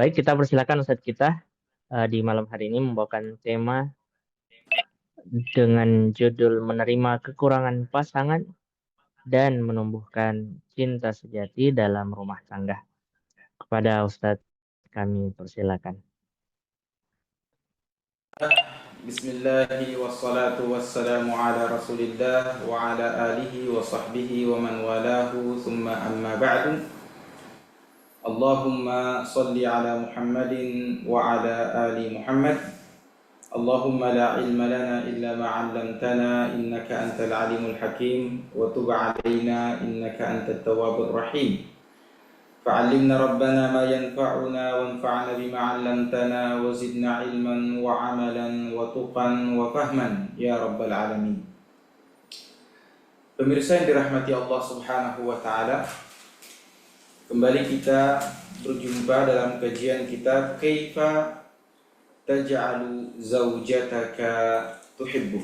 Baik, kita persilakan Ustadz kita di malam hari ini membawakan tema dengan judul menerima kekurangan pasangan dan menumbuhkan cinta sejati dalam rumah tangga. Kepada Ustadz kami persilakan. Bismillah wassalatu wassalamu ala rasulillah wa ala alihi wa sahbihi wa man walahu thumma amma ba'du. Allahumma salli ala Muhammadin wa ala ali Muhammad. Allahumma la ilma lana illa ma 'allamtana innaka antal alimul hakim wa tub 'alaina innaka antat tawwabur rahim. فعلمنا ربنا ما ينفعنا وانفعنا بما علمتنا وزدنا علما وعملا وتقا وفهما يا رب العالمين. Pemirsa yang dirahmati Allah Subhanahu wa taala, kembali kita berjumpa dalam kajian kita Kaifa taj'alu zaujataka tuhibbu.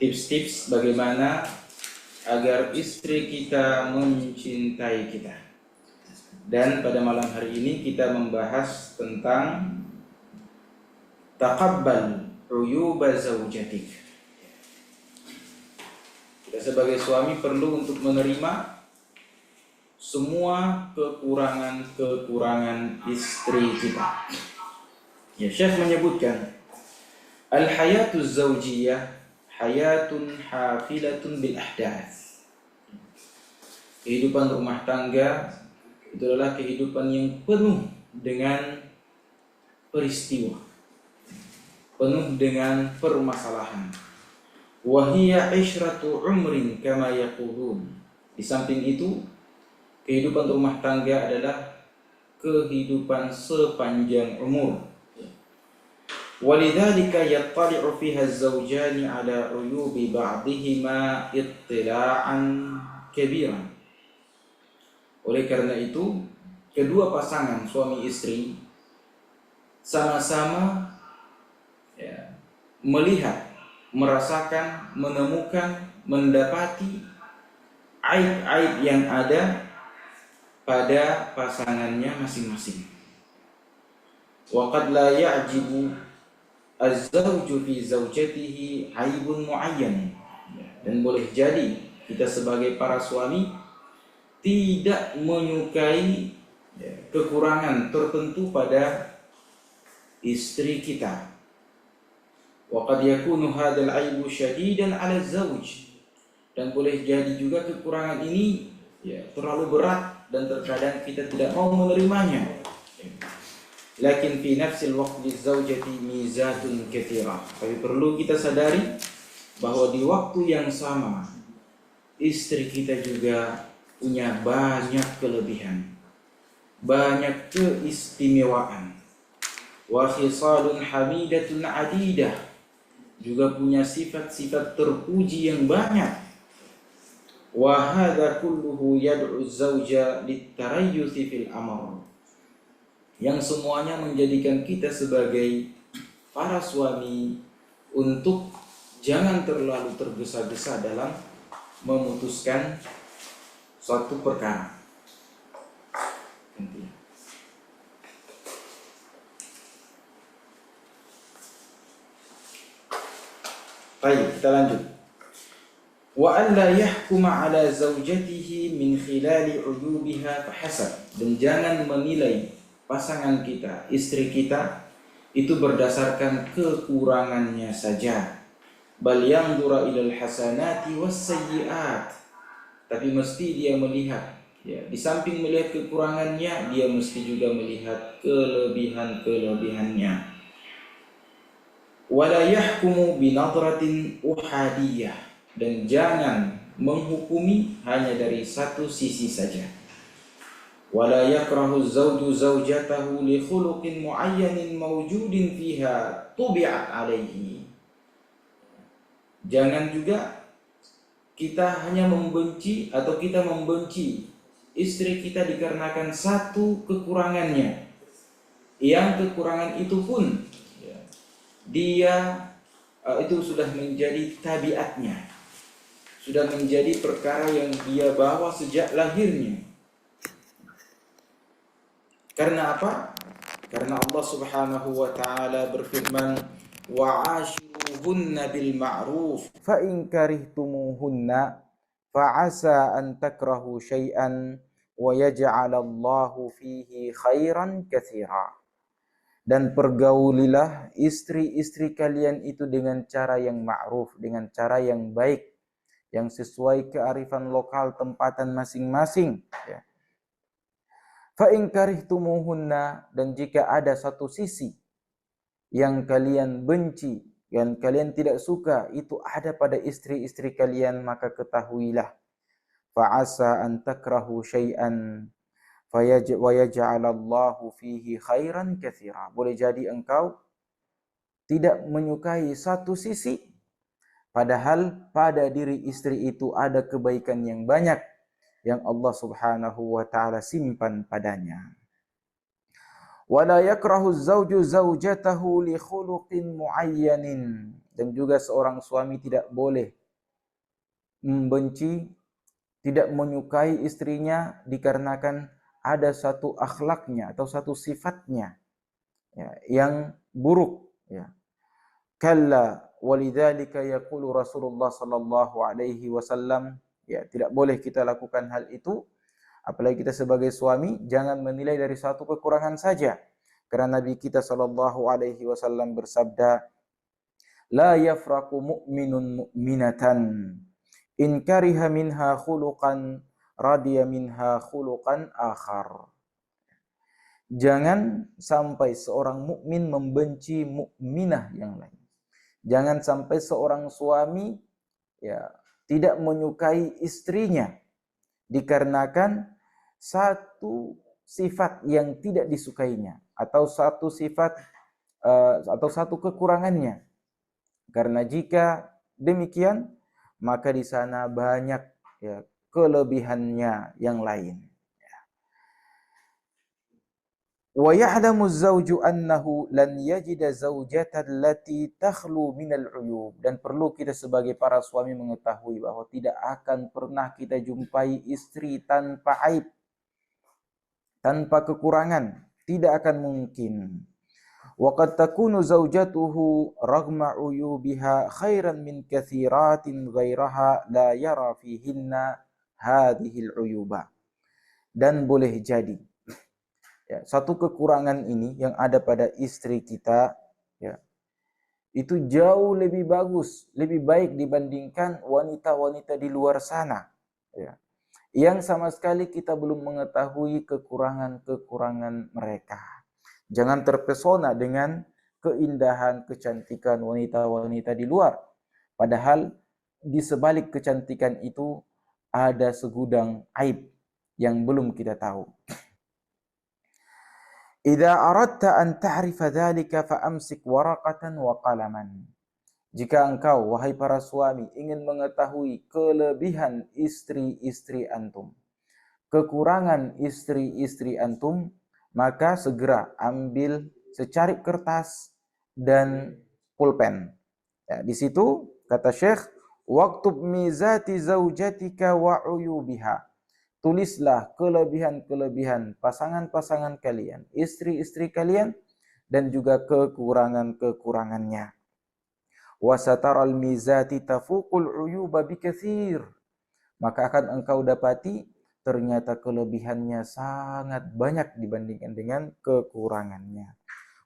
Tips-tips bagaimana agar istri kita mencintai kita. Dan pada malam hari ini kita membahas tentang taqabbal uyuba zaujatik. Kita sebagai suami perlu untuk menerima semua kekurangan-kekurangan istri kita. Ya, Syekh menyebutkan al-hayatu zaujiyah hayatun hafilatun bil ahdath. Kehidupan rumah tangga itu adalah kehidupan yang penuh dengan peristiwa, penuh dengan permasalahan. Wahiyya ishratu umrin kama yaqulun. Di samping itu, kehidupan rumah tangga adalah kehidupan sepanjang umur. Walidzalika yattali'u fiha az-zawjani 'ala 'uyubi ba'dihima ittila'an kabiran. Oleh karena itu, kedua pasangan suami istri sama-sama melihat, merasakan, menemukan, mendapati aib-aib yang ada pada pasangannya masing-masing. Wa qad la ya'jibu az-zawju fi zawjatihi 'aibun mu'ayyan. Dan boleh jadi kita sebagai para suami tidak menyukai kekurangan tertentu pada istri kita. Wa qad yakunu hadzal 'aibu syadidan 'ala az-zawj. Dan boleh jadi juga kekurangan ini terlalu berat dan terkadang kita tidak mau menerimanya. Lakin fi nafsil waqti az-zawjati mizatun katsirah. Tapi perlu kita sadari bahwa di waktu yang sama istri kita juga punya banyak kelebihan, banyak keistimewaan. Wa khisalun hamidatun adidah, juga punya sifat-sifat terpuji yang banyak. Wa hadza kulluhu yad'u az-zawja lit-tarayyuth fil amr. Yang semuanya menjadikan kita sebagai para suami untuk jangan terlalu tergesa-gesa dalam memutuskan suatu perkara. Baik, kita lanjut. Wa alla yahkuma ala zaujatihi min khilali uyubiha fahasab. Dan jangan menilai pasangan kita, istri kita itu berdasarkan kekurangannya saja. Bal yanzura ilal hasanati was sayyi'at. Tapi mesti dia melihat, di samping melihat kekurangannya, dia mesti juga melihat kelebihan-kelebihannya. Wala yahkumu binadratin uhadiyah. Dan jangan menghukumi hanya dari satu sisi saja. Wala yakrahu az-zawju zawjatahu li khuluqin mu'ayyanin mawjudin fiha tubi'at alaihi. Jangan juga kita hanya membenci atau kita membenci istri kita dikarenakan satu kekurangannya, yang kekurangan itu pun dia itu sudah menjadi tabiatnya, sudah menjadi perkara yang dia bawa sejak lahirnya. Karena apa? Karena Allah Subhanahu wa taala berfirman, "Wa'ashiruhunna bil ma'ruf fa in karihtumuhunna fa asa an takrahu syai'an wa yaj'alallahu fihi khairan katsira." Dan pergaulilah istri-istri kalian itu dengan cara yang ma'ruf, dengan cara yang baik, yang sesuai kearifan lokal tempatan masing-masing, ya. Fa in karihtumuhunna, dan jika ada satu sisi yang kalian benci, yang kalian tidak suka, itu ada pada istri-istri kalian, maka ketahuilah, fa'asa an takrahu syai'an wa yaj'alallahu fihi khairan katsira. Boleh jadi engkau tidak menyukai satu sisi, padahal pada diri istri itu ada kebaikan yang banyak yang Allah Subhanahu wa taala simpan padanya. Wala yakrahu zauju zaujatahu li khuluqin muayyanin, dan juga seorang suami tidak boleh membenci, tidak menyukai istrinya dikarenakan ada satu akhlaknya atau satu sifatnya, ya, yang buruk, ya. Kalla walidzalika yaqulu Rasulullah sallallahu alaihi wasallam, ya, tidak boleh kita lakukan hal itu. Apalagi kita sebagai suami, jangan menilai dari satu kekurangan saja. Karena Nabi kita sallallahu alaihi wasallam bersabda, la yafraku mu'minun mu'minatan in kariha minha khuluqan radiya minha khuluqan akhar. Jangan sampai seorang mukmin membenci mukminah yang lain. Jangan sampai seorang suami, ya, tidak menyukai istrinya dikarenakan satu sifat yang tidak disukainya, atau satu sifat atau satu kekurangannya. Karena jika demikian, maka di sana banyak, ya, kelebihannya yang lain. Wa ya'lamu az-zawju annahu lan yajida zawjatan allati takhlu minal uyub, dan perlu kita sebagai para suami mengetahui bahwa tidak akan pernah kita jumpai istri tanpa aib, tanpa kekurangan, tidak akan mungkin. Wa qad takunu zawjatuhu raghma uyubiha khairan min katsiratin ghairaha la yara fihinna hadhihi al-uyuba. Dan boleh jadi, ya, satu kekurangan ini yang ada pada istri kita, ya, itu jauh lebih bagus, lebih baik dibandingkan wanita-wanita di luar sana, ya, yang sama sekali kita belum mengetahui kekurangan-kekurangan mereka. Jangan terpesona dengan keindahan, kecantikan wanita-wanita di luar, padahal di sebalik kecantikan itu ada segudang aib yang belum kita tahu. Idza aradta an ta'rifa dzalika fa'amsik waraqatan wa qalaman. Jika engkau, wahai para suami, ingin mengetahui kelebihan istri-istri antum, kekurangan istri-istri antum, maka segera ambil secarik kertas dan pulpen. Ya, di situ kata Syekh, waktub mizati zaujatika wa uyubiha. Tulislah kelebihan-kelebihan pasangan-pasangan kalian, istri-istri kalian, dan juga kekurangan-kekurangannya. Wasataral mizati tafuqul uyuba bikatsir. Maka akan engkau dapati ternyata kelebihannya sangat banyak dibandingkan dengan kekurangannya.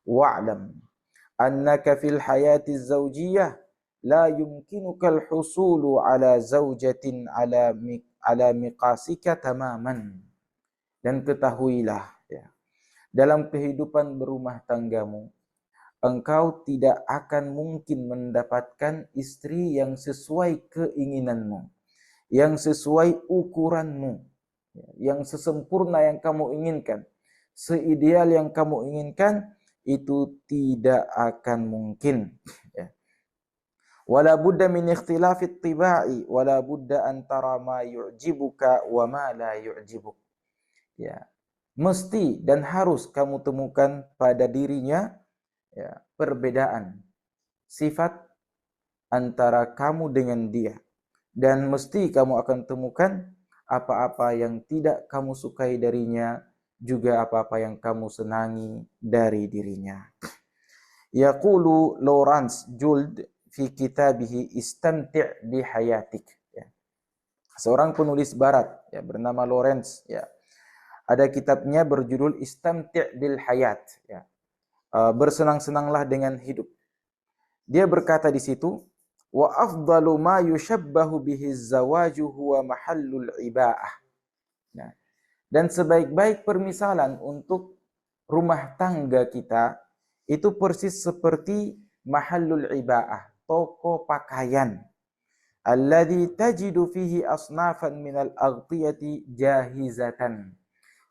Wa'lam annaka fil hayati zawjiyah la yumkinuka al-husulu ala zawjatin ala miqasika tamaman. Dan ketahuilah, ya, dalam kehidupan berumah tanggamu, engkau tidak akan mungkin mendapatkan istri yang sesuai keinginanmu, yang sesuai ukuranmu, yang sesempurna yang kamu inginkan, seideal yang kamu inginkan, itu tidak akan mungkin, ya. Wala budda min ikhtilafit tibai, wala budda antara ma yu'jibuka wa ma la yu'jibuk. Ya, mesti dan harus kamu temukan pada dirinya, ya, perbedaan sifat antara kamu dengan dia, dan mesti kamu akan temukan apa-apa yang tidak kamu sukai darinya juga apa-apa yang kamu senangi dari dirinya. Yaqulu Lawrence Jould fi kitabih Istamti' bi hayatik. Ya. Seorang penulis barat ya bernama Lawrence ya. Ada kitabnya berjudul Istamti' bil hayat ya. Bersenang-senanglah dengan hidup. Dia berkata di situ, wa afdalu ma yushabbahu bihi zawaju huwa mahallul ibaah. Nah, dan sebaik-baik permisalan untuk rumah tangga kita itu persis seperti mahallul ibaah, toko pakaian. Alladhi tajidu fihi asnafan minal aghtiyati jahizatan.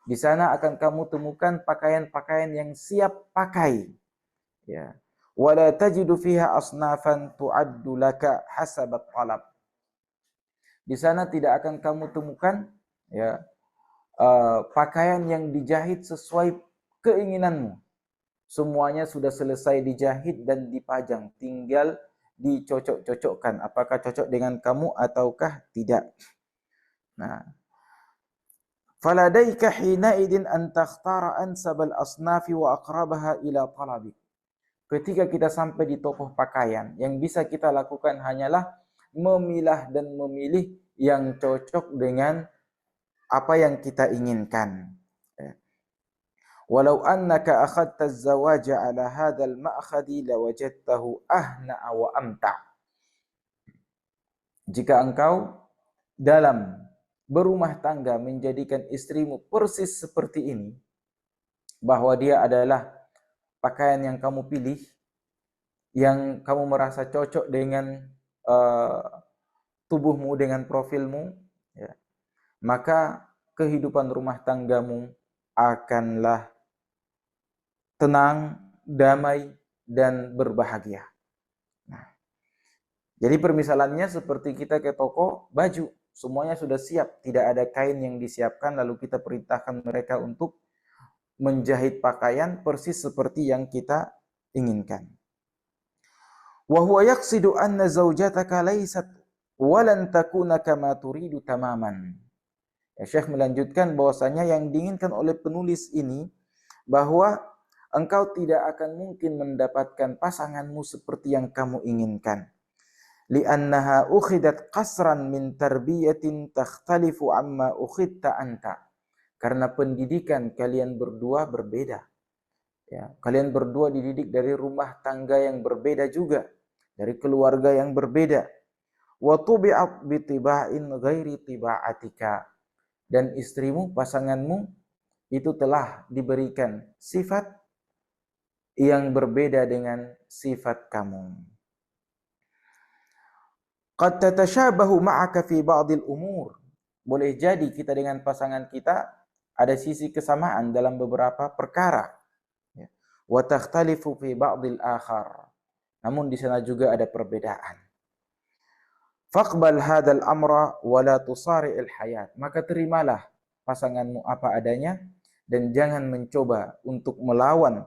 Di sana akan kamu temukan pakaian-pakaian yang siap pakai. Ya. Wala tajidu fiha asnafan tu'addu laka hasabat talab. Di sana tidak akan kamu temukan ya pakaian yang dijahit sesuai keinginanmu. Semuanya sudah selesai dijahit dan dipajang, tinggal dicocok-cocokkan apakah cocok dengan kamu ataukah tidak. Nah, faladaika hina idin an takhtara ansabal asnafi wa aqrabaha ila talabik. Ketika kita sampai di toko pakaian, yang bisa kita lakukan hanyalah memilah dan memilih yang cocok dengan apa yang kita inginkan. Walau annaka akhadta az-zawaja ala hadzal ma'khadi lawajadtahu ahna'a wa amta'. Jika engkau dalam berumah tangga menjadikan istrimu persis seperti ini, bahwa dia adalah pakaian yang kamu pilih, yang kamu merasa cocok dengan tubuhmu, dengan profilmu, ya, maka kehidupan rumah tanggamu akanlah tenang, damai, dan berbahagia. Nah, jadi permisalannya seperti kita ke toko baju, semuanya sudah siap, tidak ada kain yang disiapkan, lalu kita perintahkan mereka untuk menjahit pakaian persis seperti yang kita inginkan. Wa huwa yaqsidu anna zawjataka laysat walan takuna kama turidu tamaman. Ya, Syekh melanjutkan bahwasanya yang diinginkan oleh penulis ini bahwa engkau tidak akan mungkin mendapatkan pasanganmu seperti yang kamu inginkan. Li'annaha ukhidat qasran min tarbiyatin takhtalifu amma ukhidta anta. Karena pendidikan kalian berdua berbeda. Ya, kalian berdua dididik dari rumah tangga yang berbeda juga, dari keluarga yang berbeda. Wa tubi'at bi tiba'in ghairi tiba'atika. Dan istrimu, pasanganmu itu telah diberikan sifat yang berbeda dengan sifat kamu. Qad tatashabahu ma'aka fi ba'dil umur. Boleh jadi kita dengan pasangan kita ada sisi kesamaan dalam beberapa perkara. Wa takhtalifu fi ba'dil akhar. Namun di sana juga ada perbedaan. Faqbal hadzal amra wa la tusari'il hayat. Maka terimalah pasanganmu apa adanya dan jangan mencoba untuk melawan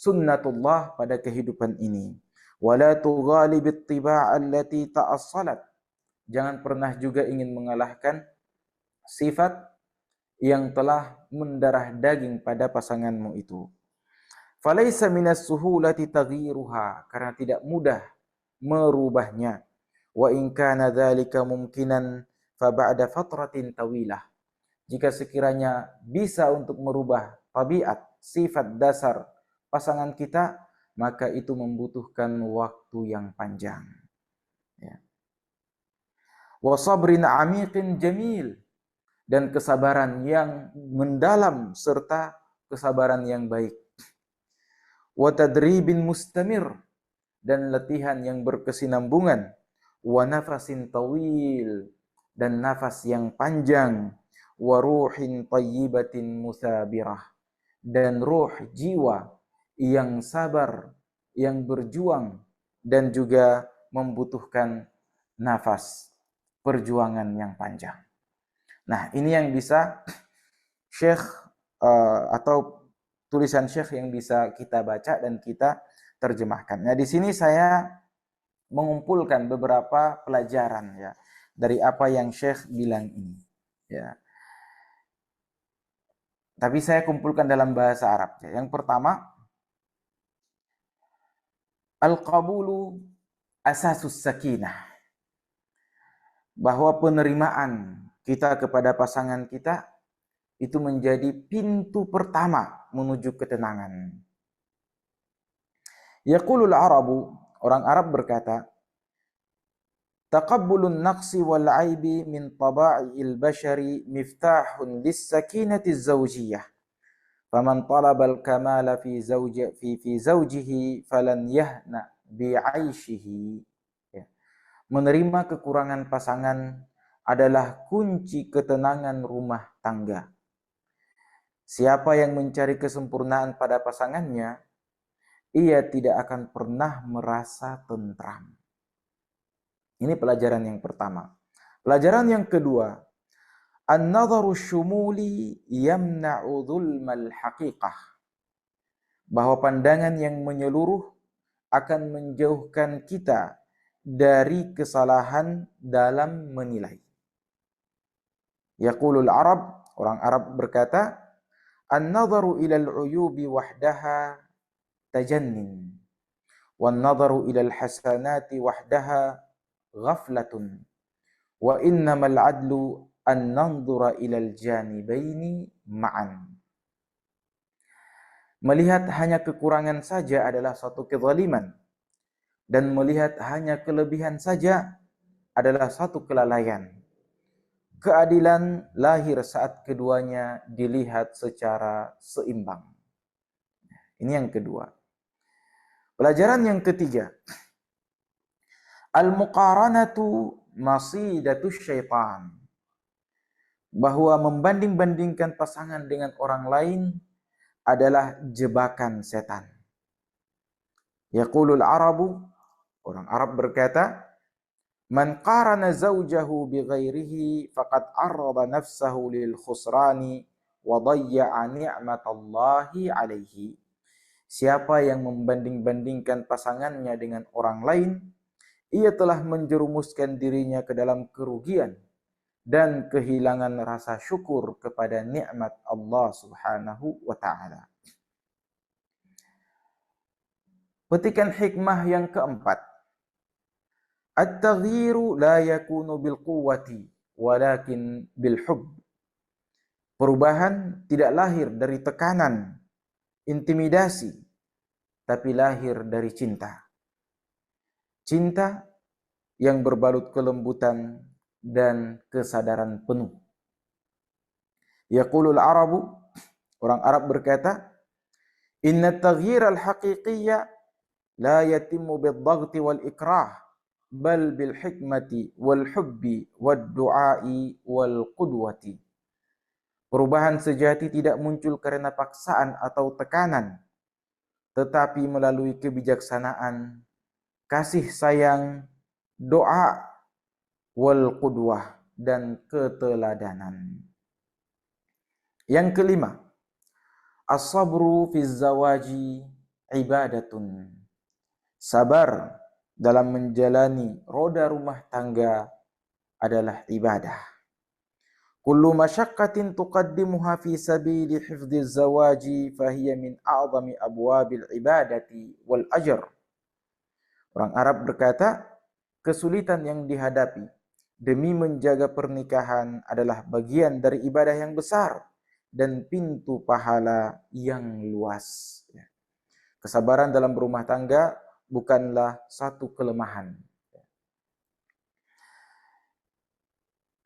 sunnatullah pada kehidupan ini. Wala tughalibit tiba' allati ta'assalat. Jangan pernah juga ingin mengalahkan sifat yang telah mendarah daging pada pasanganmu itu. Falaisa minas suhulati taghyiruha, karena tidak mudah merubahnya. Wa in kana dzalika mumkinan fa ba'da fatratin tawilah. Jika sekiranya bisa untuk merubah tabiat, sifat dasar pasangan kita, maka itu membutuhkan waktu yang panjang. Ya. Wa sabrin amiqin jamil, dan kesabaran yang mendalam serta kesabaran yang baik. Wa tadribin mustamir, dan latihan yang berkesinambungan. Wa nafasin tawil, dan nafas yang panjang. Wa ruhin tayyibatin musabirah, dan ruh jiwa yang sabar, yang berjuang, dan juga membutuhkan nafas perjuangan yang panjang. Nah, ini yang bisa Syekh atau tulisan Syekh yang bisa kita baca dan kita terjemahkan. Nah, di sini saya mengumpulkan beberapa pelajaran ya dari apa yang Syekh bilang ini. Ya. Tapi saya kumpulkan dalam bahasa Arab. Yang pertama, al-qabulu asasus sakinah. Bahwa penerimaan kita kepada pasangan kita itu menjadi pintu pertama menuju ketenangan. Yaqulul Arabu, orang Arab berkata, taqabbulun naqsi wal aibi min taba'il bashari miftahun lis-sakinati az-zawjiyah. Faman talabal kamala fi zawjihi falan yahna bi'aishihi. Ya. Menerima kekurangan pasangan adalah kunci ketenangan rumah tangga. Siapa yang mencari kesempurnaan pada pasangannya, ia tidak akan pernah merasa tentram. Ini pelajaran yang pertama. Pelajaran yang kedua, an-nadharu syumuli yamna'u dhulmal haqiqah. Bahwa pandangan yang menyeluruh akan menjauhkan kita dari kesalahan dalam menilai. Yaqulul Arab, orang Arab berkata, an-nadharu ilal uyubi wahdaha tajannin, wan-nadharu ilal hasanati wahdaha ghaflatun, wa innamal adlu an nanzura ilal janibaini ma'an. Melihat hanya kekurangan saja adalah suatu kezaliman, dan melihat hanya kelebihan saja adalah suatu kelalaian. Keadilan lahir saat keduanya dilihat secara seimbang. Ini yang kedua. Pelajaran yang ketiga, al-muqaranatu masidatus syaitan. Bahwa membanding-bandingkan pasangan dengan orang lain adalah jebakan setan. Yaqulul Arabu, orang Arab berkata, man qarana zawjahu bighairihi faqad arrada nafsahu lil khusrani wa dayya'a ni'matallahi alaihi. Siapa yang membanding-bandingkan pasangannya dengan orang lain, ia telah menjerumuskan dirinya ke dalam kerugian dan kehilangan rasa syukur kepada nikmat Allah Subhanahu wa taala. Petikan hikmah yang keempat. At-taghyiru la yakunu bil quwwati walakin bil hubb. Perubahan tidak lahir dari tekanan, intimidasi, tapi lahir dari cinta. Cinta yang berbalut kelembutan dan kesadaran penuh. Yaqulul Arabu, orang Arab berkata, inna at-taghyir al-haqiqiyya la yatimmu bid-dhaghti wal ikrah, bal bil hikmati wal hubbi wad du'ai wal qudwati. Perubahan sejati tidak muncul karena paksaan atau tekanan, tetapi melalui kebijaksanaan, kasih sayang, doa, wal qudwah, dan keteladanan. Yang kelima, as-sabru fi zawaji ibadatun. Sabar dalam menjalani roda rumah tangga adalah ibadah. Kullu masyaqqatin tuqaddimuha fi sabili hifdzi zawaji fahiya min a'zami abwabil ibadati wal ajr. Orang Arab berkata, kesulitan yang dihadapi demi menjaga pernikahan adalah bagian dari ibadah yang besar dan pintu pahala yang luas. Kesabaran dalam berumah tangga bukanlah satu kelemahan.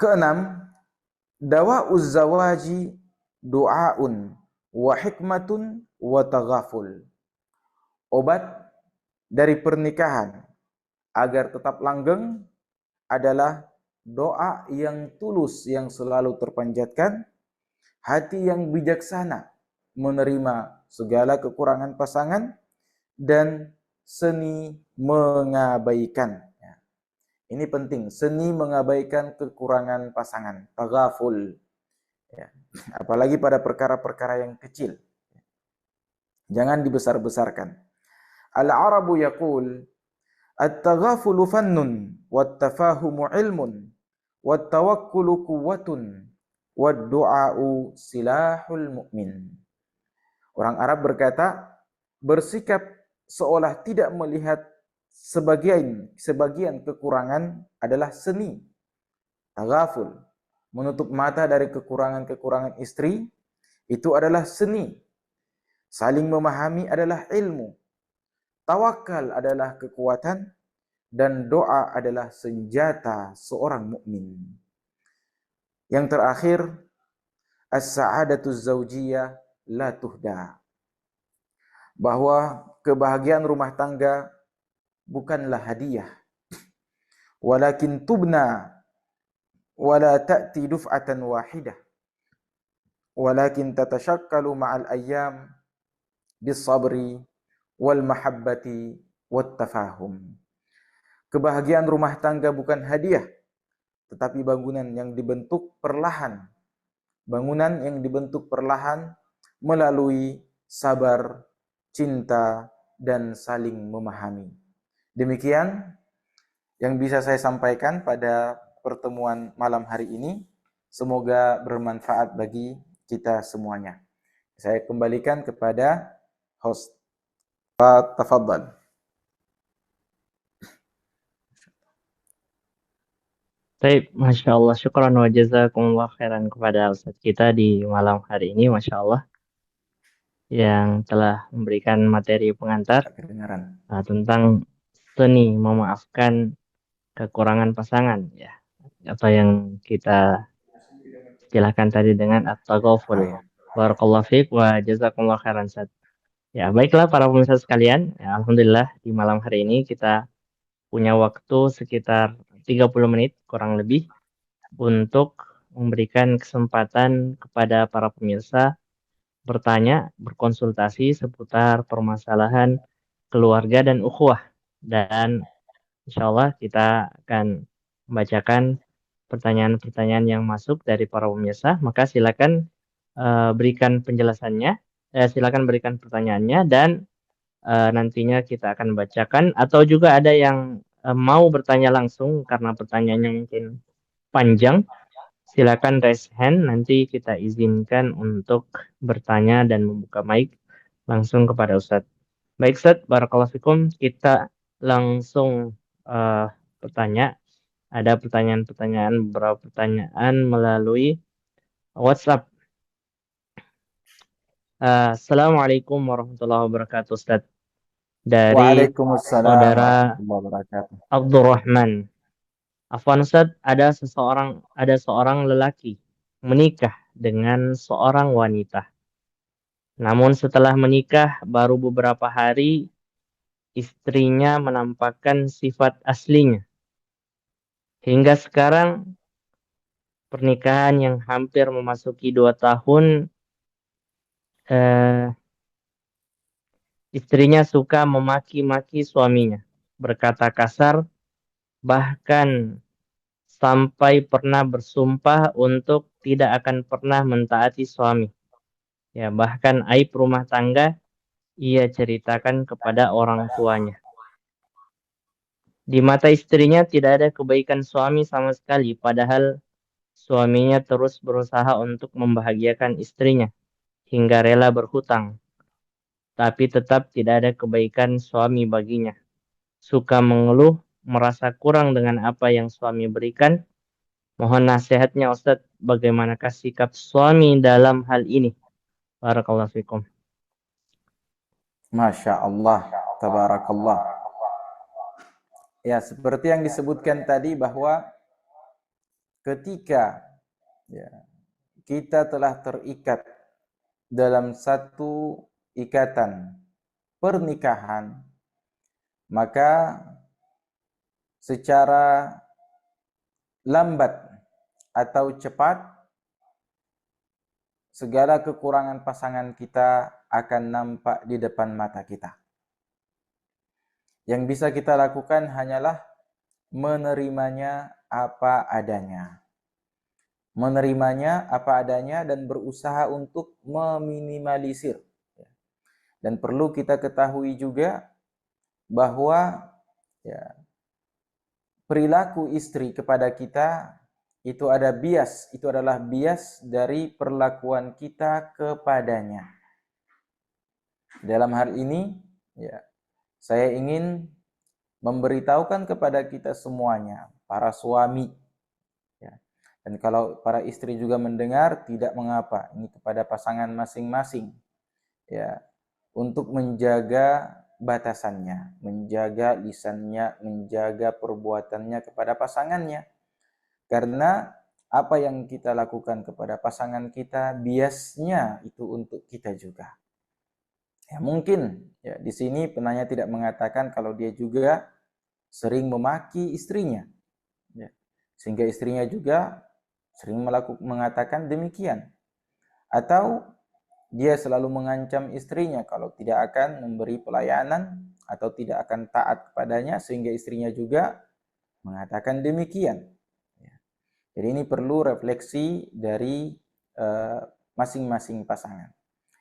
Keenam, dawa'uz zawaji du'aun wa hikmatun wa taghaful. Obat dari pernikahan agar tetap langgeng adalah doa yang tulus yang selalu terpanjatkan, hati yang bijaksana menerima segala kekurangan pasangan, dan seni mengabaikan. Ini penting, seni mengabaikan kekurangan pasangan, taghaful. Apalagi pada perkara-perkara yang kecil. Jangan dibesar-besarkan. Al-Arabu yaqul, at-taghafulu fannun, wat-tafahumu ilmun, wat-tawakkulu quwwatun, wad du'a'u silahul mu'min. Orang Arab berkata, bersikap seolah tidak melihat sebagian kekurangan adalah seni. Taghaful, menutup mata dari kekurangan-kekurangan istri, itu adalah seni. Saling memahami adalah ilmu. Tawakal adalah kekuatan, dan doa adalah senjata seorang mukmin. Yang terakhir, as-sa'adatu zaujiyah la tuhda. Bahwa kebahagiaan rumah tangga bukanlah hadiah. Walakin tubna wala ta'ti duf'atan wahidah. Walakin tatashakkalu ma'al ayyam bis sabri wal mahabbati wat tafahum. Kebahagiaan rumah tangga bukan hadiah, tetapi bangunan yang dibentuk perlahan. Bangunan yang dibentuk perlahan melalui sabar, cinta, dan saling memahami. Demikian yang bisa saya sampaikan pada pertemuan malam hari ini. Semoga bermanfaat bagi kita semuanya. Saya kembalikan kepada host. Tafadhal. Baik, Masya Allah, syukran wa jazakumullah khairan kepada Ustadz kita di malam hari ini, Masya Allah, yang telah memberikan materi pengantar Kedengaran. tentang seni memaafkan kekurangan pasangan, ya, atau yang kita istilahkan tadi dengan at-taghaful. Barakallahu fiik wa jazakumullah khairan, Ustadz. Ya, baiklah para pemirsa sekalian, ya, alhamdulillah di malam hari ini kita punya waktu sekitar 30 menit kurang lebih untuk memberikan kesempatan kepada para pemirsa bertanya, berkonsultasi seputar permasalahan keluarga dan ukhuwah. Dan insya Allah kita akan membacakan pertanyaan-pertanyaan yang masuk dari para pemirsa. Maka silakan berikan penjelasannya, silakan berikan pertanyaannya, dan nantinya kita akan bacakan. Atau juga ada yang mau bertanya langsung karena pertanyaannya mungkin panjang, silakan raise hand, nanti kita izinkan untuk bertanya dan membuka mic langsung kepada Ustadz. Baik Ustadz, barakallahu fikum, kita langsung bertanya. Ada pertanyaan-pertanyaan, beberapa pertanyaan melalui WhatsApp. Assalamualaikum warahmatullahi wabarakatuh, Ustadz. Dari Waalaikumsalam saudara warahmatullahi wabarakatuh. Abdurrahman. Afwan Ustadz, ada seorang lelaki menikah dengan seorang wanita. Namun setelah menikah baru beberapa hari istrinya menampakkan sifat aslinya. Hingga sekarang pernikahan yang hampir memasuki 2 tahun, istrinya suka memaki-maki suaminya, berkata kasar, bahkan sampai pernah bersumpah untuk tidak akan pernah mentaati suami. Ya, bahkan aib rumah tangga ia ceritakan kepada orang tuanya. Di mata istrinya tidak ada kebaikan suami sama sekali, padahal suaminya terus berusaha untuk membahagiakan istrinya hingga rela berhutang. Tapi tetap tidak ada kebaikan suami baginya. Suka mengeluh, merasa kurang dengan apa yang suami berikan. Mohon nasihatnya Ustadz, bagaimanakah sikap suami dalam hal ini? Barakallahu fikum. Masya Allah, tabarakallah. Ya, seperti yang disebutkan tadi bahwa ketika kita telah terikat dalam satu ikatan pernikahan, maka secara lambat atau cepat segala kekurangan pasangan kita akan nampak di depan mata kita. Yang bisa kita lakukan hanyalah menerimanya apa adanya. Menerimanya apa adanya dan berusaha untuk meminimalisir. Dan perlu kita ketahui juga bahwa perilaku istri kepada kita itu ada bias, itu adalah bias dari perlakuan kita kepadanya. Dalam hal ini, ya, saya ingin memberitahukan kepada kita semuanya, para suami, ya. Dan kalau para istri juga mendengar, tidak mengapa, ini kepada pasangan masing-masing, ya, untuk menjaga batasannya, menjaga lisannya, menjaga perbuatannya kepada pasangannya. Karena apa yang kita lakukan kepada pasangan kita, biasnya itu untuk kita juga. Ya, mungkin ya di sini penanya tidak mengatakan kalau dia juga sering memaki istrinya, ya. Sehingga istrinya juga sering mengatakan demikian. Atau dia selalu mengancam istrinya kalau tidak akan memberi pelayanan atau tidak akan taat kepadanya, sehingga istrinya juga mengatakan demikian. Jadi ini perlu refleksi dari masing-masing pasangan.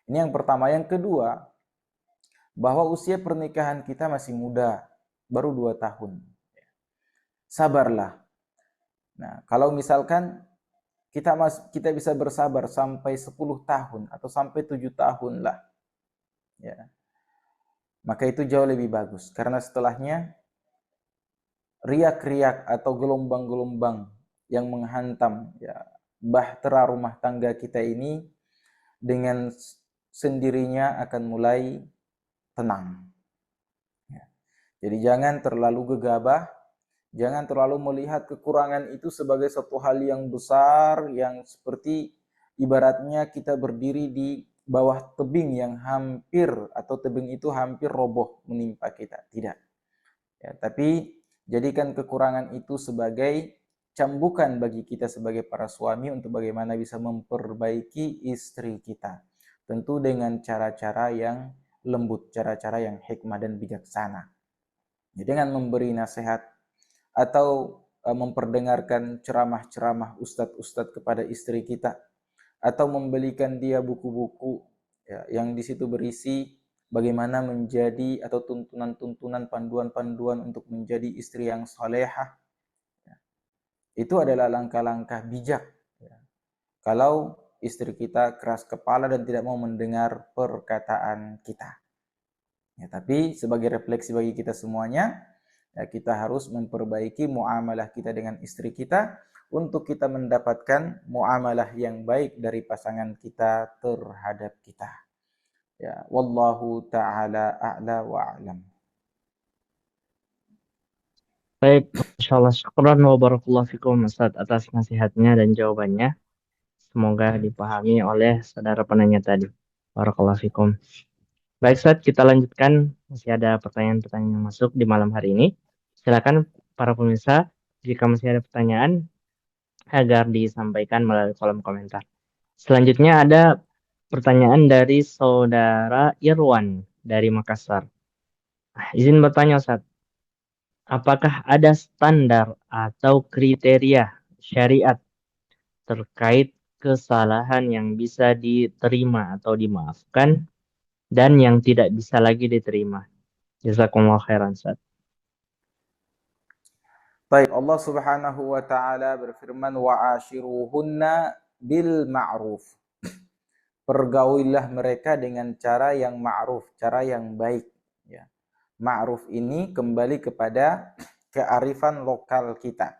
Ini yang pertama. Yang kedua, bahwa usia pernikahan kita masih muda, baru 2 tahun. Sabarlah. Nah, kalau misalkan kita bisa bersabar sampai 10 tahun atau sampai 7 tahun lah, ya, maka itu jauh lebih bagus. Karena setelahnya riak-riak atau gelombang-gelombang yang menghantam, ya, bahtera rumah tangga kita ini dengan sendirinya akan mulai tenang. Ya. Jadi jangan terlalu gegabah, jangan terlalu melihat kekurangan itu sebagai suatu hal yang besar, yang seperti ibaratnya kita berdiri di bawah tebing yang hampir, atau tebing itu hampir roboh menimpa kita. Tidak. Ya, tapi jadikan kekurangan itu sebagai cambukan bagi kita sebagai para suami untuk bagaimana bisa memperbaiki istri kita. Tentu dengan cara-cara yang lembut, cara-cara yang hikmah dan bijaksana. Ya, dengan memberi nasihat atau memperdengarkan ceramah-ceramah ustadz-ustadz kepada istri kita, atau membelikan dia buku-buku, ya, yang di situ berisi bagaimana menjadi, atau tuntunan-tuntunan, panduan-panduan untuk menjadi istri yang salehah. Ya. Itu adalah langkah-langkah bijak. Ya. Kalau istri kita keras kepala dan tidak mau mendengar perkataan kita. Ya, tapi sebagai refleksi bagi kita semuanya, ya, kita harus memperbaiki muamalah kita dengan istri kita untuk kita mendapatkan muamalah yang baik dari pasangan kita terhadap kita. Ya, wallahu taala a'la wa a'lam. Baik, insyaallah syukran wa barakallahu fikum Ustaz atas nasihatnya dan jawabannya. Semoga dipahami oleh saudara penanya tadi. Barakallahu fikum. Baik, Ustaz, kita lanjutkan. Masih ada pertanyaan-pertanyaan yang masuk di malam hari ini. Silakan para pemirsa, jika masih ada pertanyaan, agar disampaikan melalui kolom komentar. Selanjutnya ada pertanyaan dari saudara Irwan dari Makassar. Izin bertanya, Ustaz. Apakah ada standar atau kriteria syariat terkait kesalahan yang bisa diterima atau dimaafkan dan yang tidak bisa lagi diterima? Jazakumullah khairan, Ustaz. Baik, Allah Subhanahu wa taala berfirman, wa'ashiruhunna bil ma'ruf. Pergaulilah mereka dengan cara yang ma'ruf, cara yang baik, ya. Ma'ruf ini kembali kepada kearifan lokal kita,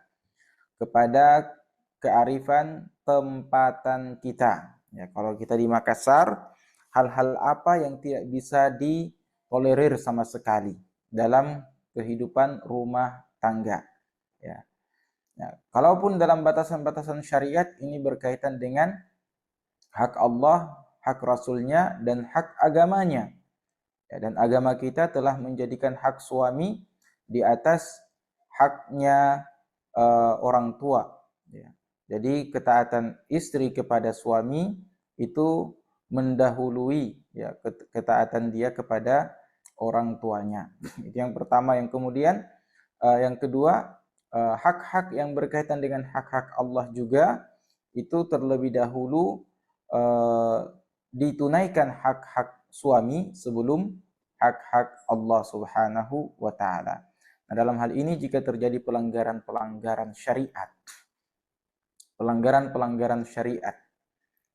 kepada kearifan tempatan kita. Ya, kalau kita di Makassar, hal-hal apa yang tidak bisa ditolerir sama sekali dalam kehidupan rumah tangga. Ya. Ya, kalaupun dalam batasan-batasan syariat ini berkaitan dengan hak Allah, hak Rasulnya, dan hak agamanya. Ya, dan agama kita telah menjadikan hak suami di atas haknya orang tua. Ya. Jadi ketaatan istri kepada suami itu mendahului, ya, ketaatan dia kepada orang tuanya. Itu yang pertama. Yang kemudian yang kedua, hak-hak yang berkaitan dengan hak-hak Allah juga itu terlebih dahulu ditunaikan hak-hak suami sebelum hak-hak Allah Subhanahu wa taala. Nah, dalam hal ini jika terjadi pelanggaran-pelanggaran syariat, pelanggaran-pelanggaran syariat,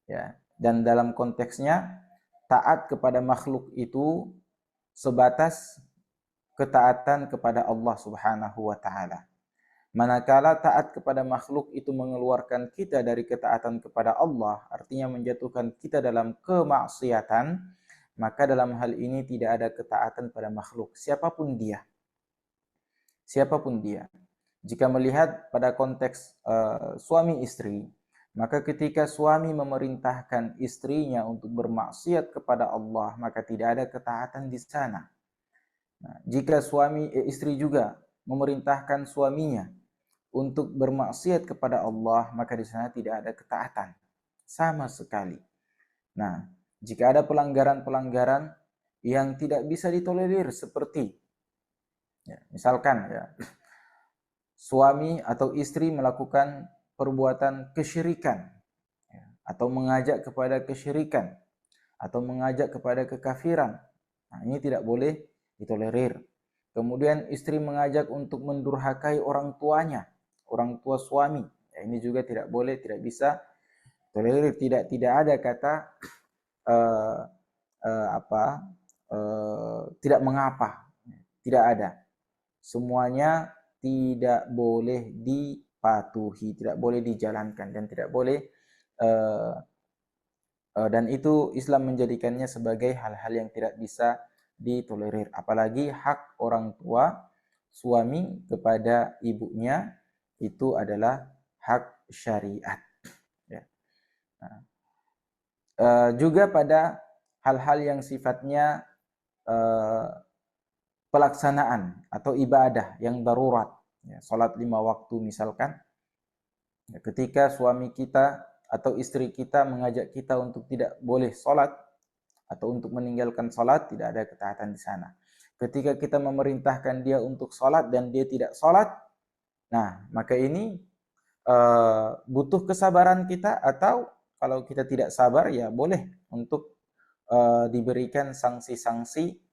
ya. Dan dalam konteksnya taat kepada makhluk itu sebatas ketaatan kepada Allah Subhanahu wa taala. Manakala taat kepada makhluk itu mengeluarkan kita dari ketaatan kepada Allah, artinya menjatuhkan kita dalam kemaksiatan, maka dalam hal ini tidak ada ketaatan pada makhluk, siapapun dia. Siapapun dia. Jika melihat pada konteks suami istri, maka ketika suami memerintahkan istrinya untuk bermaksiat kepada Allah, maka tidak ada ketaatan di sana. Nah, jika istri juga memerintahkan suaminya untuk bermaksiat kepada Allah, maka di sana tidak ada ketaatan sama sekali. Nah, jika ada pelanggaran-pelanggaran yang tidak bisa ditolerir seperti misalkan suami atau istri melakukan perbuatan kesyirikan, atau mengajak kepada kesyirikan, atau mengajak kepada kekafiran. Nah, ini tidak boleh ditolerir. Kemudian istri mengajak untuk mendurhakai orang tuanya, orang tua suami. Ini juga tidak boleh, tidak bisa tolerir. Tidak ada kata tidak mengapa. Tidak ada. Semuanya tidak boleh dipatuhi, tidak boleh dijalankan, dan tidak boleh dan itu Islam menjadikannya sebagai hal-hal yang tidak bisa ditolerir. Apalagi hak orang tua suami kepada ibunya itu adalah hak syariat. Ya. Nah, juga pada hal-hal yang sifatnya pelaksanaan atau ibadah yang darurat, salat 5 waktu misalkan, ketika suami kita atau istri kita mengajak kita untuk tidak boleh salat atau untuk meninggalkan salat, tidak ada ketaatan di sana. Ketika kita memerintahkan dia untuk salat dan dia tidak salat, nah maka ini butuh kesabaran kita, atau kalau kita tidak sabar ya boleh untuk diberikan sanksi-sanksi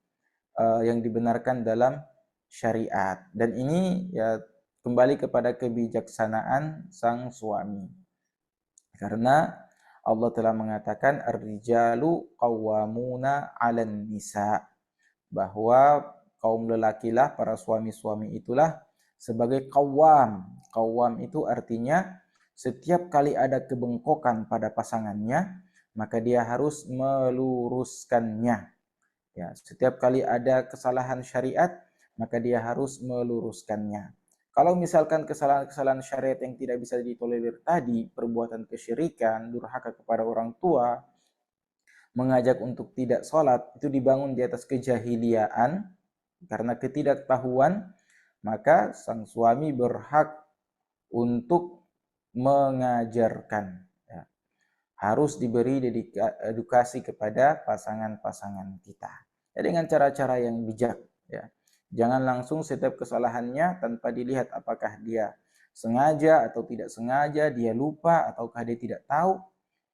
yang dibenarkan dalam syariat. Dan ini ya kembali kepada kebijaksanaan sang suami. Karena Allah telah mengatakan ar-rijalu qawwamuna 'alan nisa, bahwa kaum lelakilah, para suami-suami itulah sebagai qawwam. Qawwam itu artinya setiap kali ada kebengkokan pada pasangannya, maka dia harus meluruskannya. Ya, setiap kali ada kesalahan syariat, maka dia harus meluruskannya. Kalau misalkan kesalahan-kesalahan syariat yang tidak bisa ditolerir tadi, perbuatan kesyirikan, durhaka kepada orang tua, mengajak untuk tidak sholat, itu dibangun di atas kejahiliaan, karena ketidaktahuan, maka sang suami berhak untuk mengajarkan. Ya. Harus diberi edukasi kepada pasangan-pasangan kita. Ya, dengan cara-cara yang bijak. Ya. Jangan langsung setiap kesalahannya tanpa dilihat apakah dia sengaja atau tidak sengaja, dia lupa ataukah dia tidak tahu,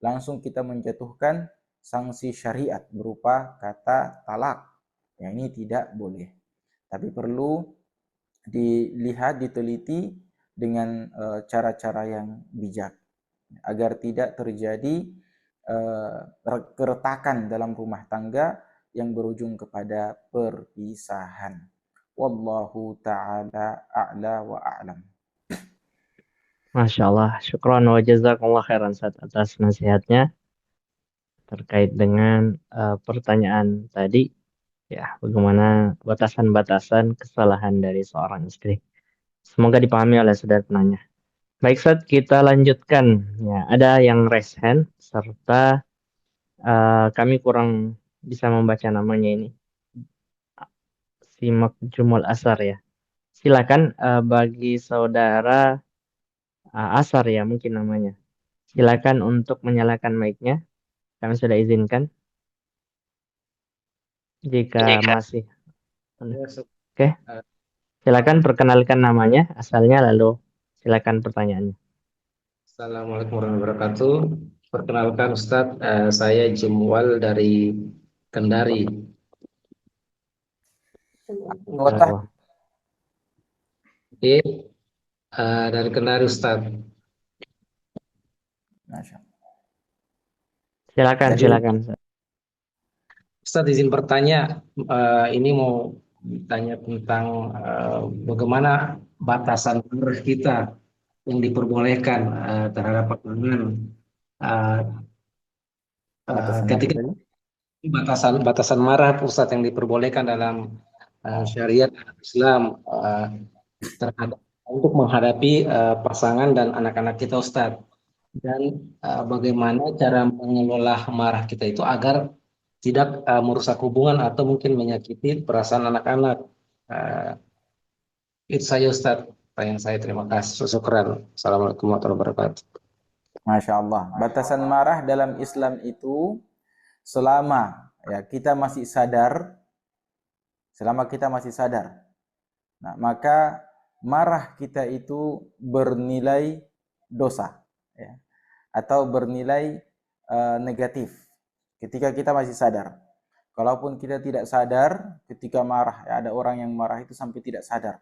langsung kita menjatuhkan sanksi syariat berupa kata talak. Ya, ini tidak boleh. Tapi perlu dilihat, diteliti dengan cara-cara yang bijak agar tidak terjadi keretakan dalam rumah tangga yang berujung kepada perpisahan. Wallahu ta'ala a'la wa a'lam. Masya Allah, syukran wa jazakallah khairan Ustaz atas nasihatnya terkait dengan pertanyaan tadi. Ya, bagaimana batasan-batasan kesalahan dari seorang istri. Semoga dipahami oleh saudara penanya. Baik, Ustaz, kita lanjutkan. Ya, ada yang raise hand serta kami kurang bisa membaca namanya ini. Simak Jumul Asar ya. Silakan bagi saudara Asar ya mungkin namanya. Silakan untuk menyalakan mic-nya. Kami sudah izinkan. Jika masih. Oke. Silakan perkenalkan namanya, asalnya, lalu silakan pertanyaannya. Assalamualaikum warahmatullahi wabarakatuh. Perkenalkan Ustadz, saya Jumwal dari Kendari. Anggota. Oke, dari Kendari Ustadz. Masya Allah. Silakan, Jadi silakan. Ustaz izin bertanya, ini mau bertanya tentang bagaimana batasan umur kita yang diperbolehkan terhadap pasangan. Eh, Batasan apa Ketika tadi? batasan marah Ustaz yang diperbolehkan dalam syariat Islam terhadap untuk menghadapi pasangan dan anak-anak kita Ustaz. Dan bagaimana cara mengelola marah kita itu agar tidak merusak hubungan atau mungkin menyakiti perasaan anak-anak. Uh, itu saja Ustaz. Pertanyaan saya, terima kasih. Syukran. Assalamualaikum warahmatullahi wabarakatuh. Masya Allah. Batasan marah dalam Islam itu selama ya kita masih sadar, selama kita masih sadar. Nah, maka marah kita itu bernilai dosa, ya, atau bernilai negatif ketika kita masih sadar. Kalaupun kita tidak sadar ketika marah, ya, ada orang yang marah itu sampai tidak sadar,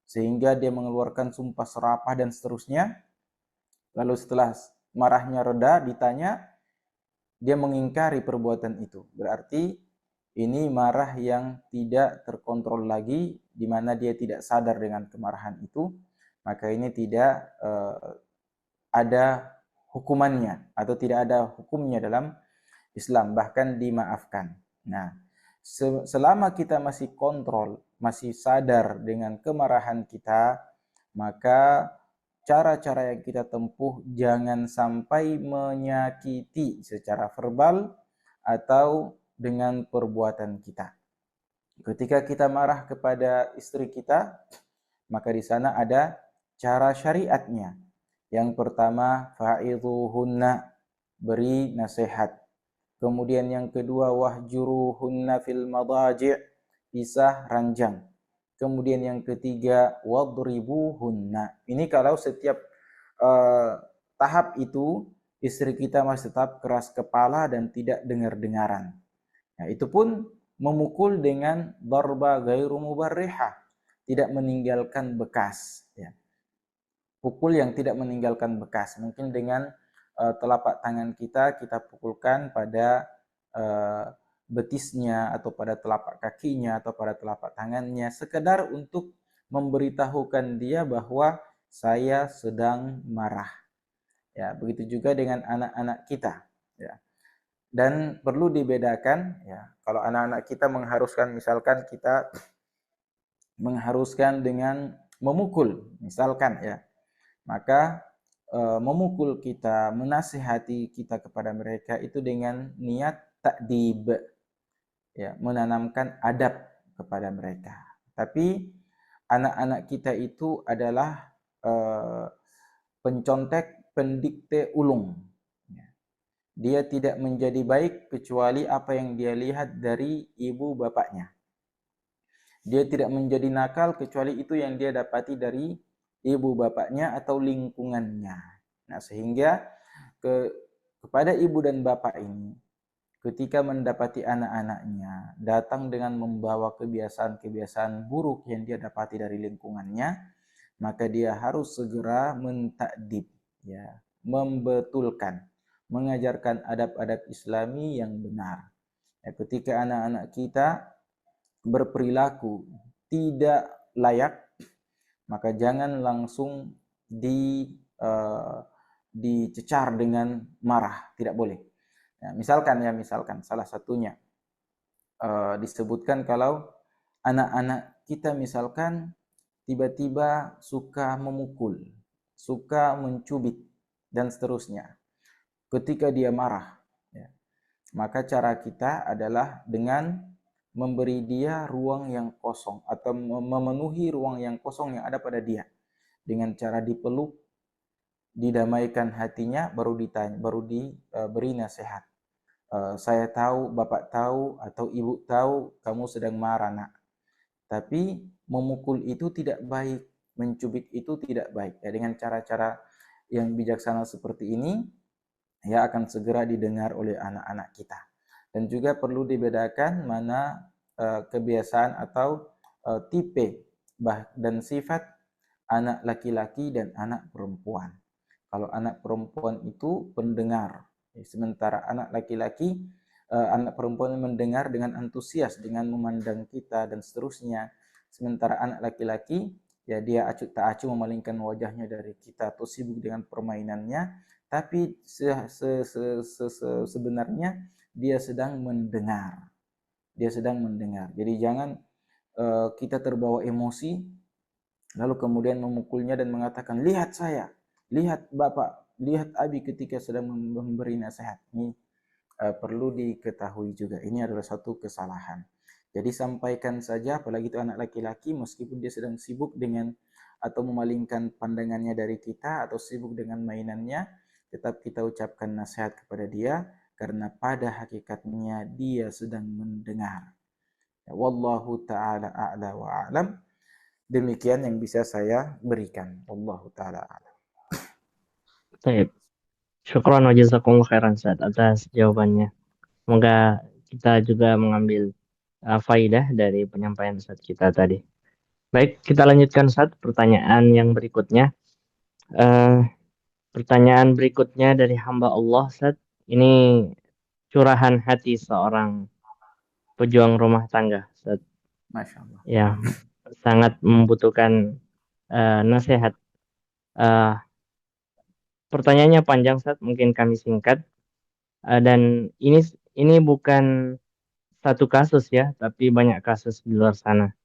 sehingga dia mengeluarkan sumpah serapah dan seterusnya. Lalu setelah marahnya reda, ditanya, dia mengingkari perbuatan itu. Berarti ini marah yang tidak terkontrol lagi, di mana dia tidak sadar dengan kemarahan itu. Maka ini tidak ada hukumannya atau tidak ada hukumnya dalam Islam, bahkan dimaafkan. Nah, selama kita masih kontrol, masih sadar dengan kemarahan kita, maka cara-cara yang kita tempuh jangan sampai menyakiti secara verbal atau dengan perbuatan kita. Ketika kita marah kepada istri kita, maka di sana ada cara syariatnya. Yang pertama, fa'idhuhunna, beri nasihat. Kemudian yang kedua, wahjuruhunna fil madaji', pisah ranjang. Kemudian yang ketiga, wadribuhunna. Ini kalau setiap tahap itu istri kita masih tetap keras kepala dan tidak dengar-dengaran. Nah, itu pun memukul dengan darba ghairu mubarrihah, tidak meninggalkan bekas, ya. Pukul yang tidak meninggalkan bekas. Mungkin dengan telapak tangan kita pukulkan pada betisnya atau pada telapak kakinya atau pada telapak tangannya, sekedar untuk memberitahukan dia bahwa saya sedang marah. Ya, begitu juga dengan anak-anak kita, ya. Dan perlu dibedakan, ya, kalau anak-anak kita mengharuskan, misalkan kita mengharuskan dengan memukul, misalkan, ya, maka memukul kita, menasihati kita kepada mereka itu dengan niat takdib, ya, menanamkan adab kepada mereka. Tapi anak-anak kita itu adalah pencontek, pendikte ulung. Dia tidak menjadi baik kecuali apa yang dia lihat dari ibu bapaknya. Dia tidak menjadi nakal kecuali itu yang dia dapati dari ibu bapaknya atau lingkungannya. Nah, sehingga kepada ibu dan bapak ini, ketika mendapati anak-anaknya datang dengan membawa kebiasaan-kebiasaan buruk yang dia dapati dari lingkungannya, maka dia harus segera mentakdib, ya, membetulkan, mengajarkan adab-adab Islami yang benar. Ya, ketika anak-anak kita berperilaku tidak layak, maka jangan langsung dicecar dengan marah, tidak boleh. Ya, misalkan salah satunya disebutkan kalau anak-anak kita misalkan tiba-tiba suka memukul, suka mencubit dan seterusnya. Ketika dia marah, ya, maka cara kita adalah dengan memberi dia ruang yang kosong atau memenuhi ruang yang kosong yang ada pada dia dengan cara dipeluk, didamaikan hatinya, baru diberi nasihat. Saya tahu, bapak tahu, atau ibu tahu kamu sedang marah, nak. Tapi memukul itu tidak baik, mencubit itu tidak baik. Ya, dengan cara-cara yang bijaksana seperti ini, ya, akan segera didengar oleh anak-anak kita. Dan juga perlu dibedakan mana kebiasaan atau tipe dan sifat anak laki-laki dan anak perempuan. Kalau anak perempuan itu pendengar, sementara anak laki-laki, anak perempuan mendengar dengan antusias, dengan memandang kita dan seterusnya. Sementara anak laki-laki, ya dia acuh tak acuh memalingkan wajahnya dari kita atau sibuk dengan permainannya, tapi sebenarnya dia sedang mendengar. Dia sedang mendengar. Jadi jangan kita terbawa emosi, lalu kemudian memukulnya dan mengatakan, lihat saya, lihat bapak, lihat abi ketika sedang memberi nasihat. Ini perlu diketahui juga, ini adalah satu kesalahan. Jadi sampaikan saja, apalagi itu anak laki-laki, meskipun dia sedang sibuk dengan atau memalingkan pandangannya dari kita atau sibuk dengan mainannya, tetap kita ucapkan nasihat kepada dia, karena pada hakikatnya dia sedang mendengar. Wallahu ta'ala a'la wa a'lam. Demikian yang bisa saya berikan. Wallahu ta'ala a'lam. Baik. Syukran wa jazakumullah khairan Ustaz atas jawabannya. Semoga kita juga mengambil faidah dari penyampaian Ustaz kita tadi. Baik, kita lanjutkan Ustaz pertanyaan yang berikutnya. Pertanyaan berikutnya dari hamba Allah Ustaz. Ini curahan hati seorang pejuang rumah tangga Ustaz. Masya Allah. Ya, sangat membutuhkan nasihat. Pertanyaannya panjang Ustaz, mungkin kami singkat. Dan ini bukan satu kasus ya, tapi banyak kasus di luar sana.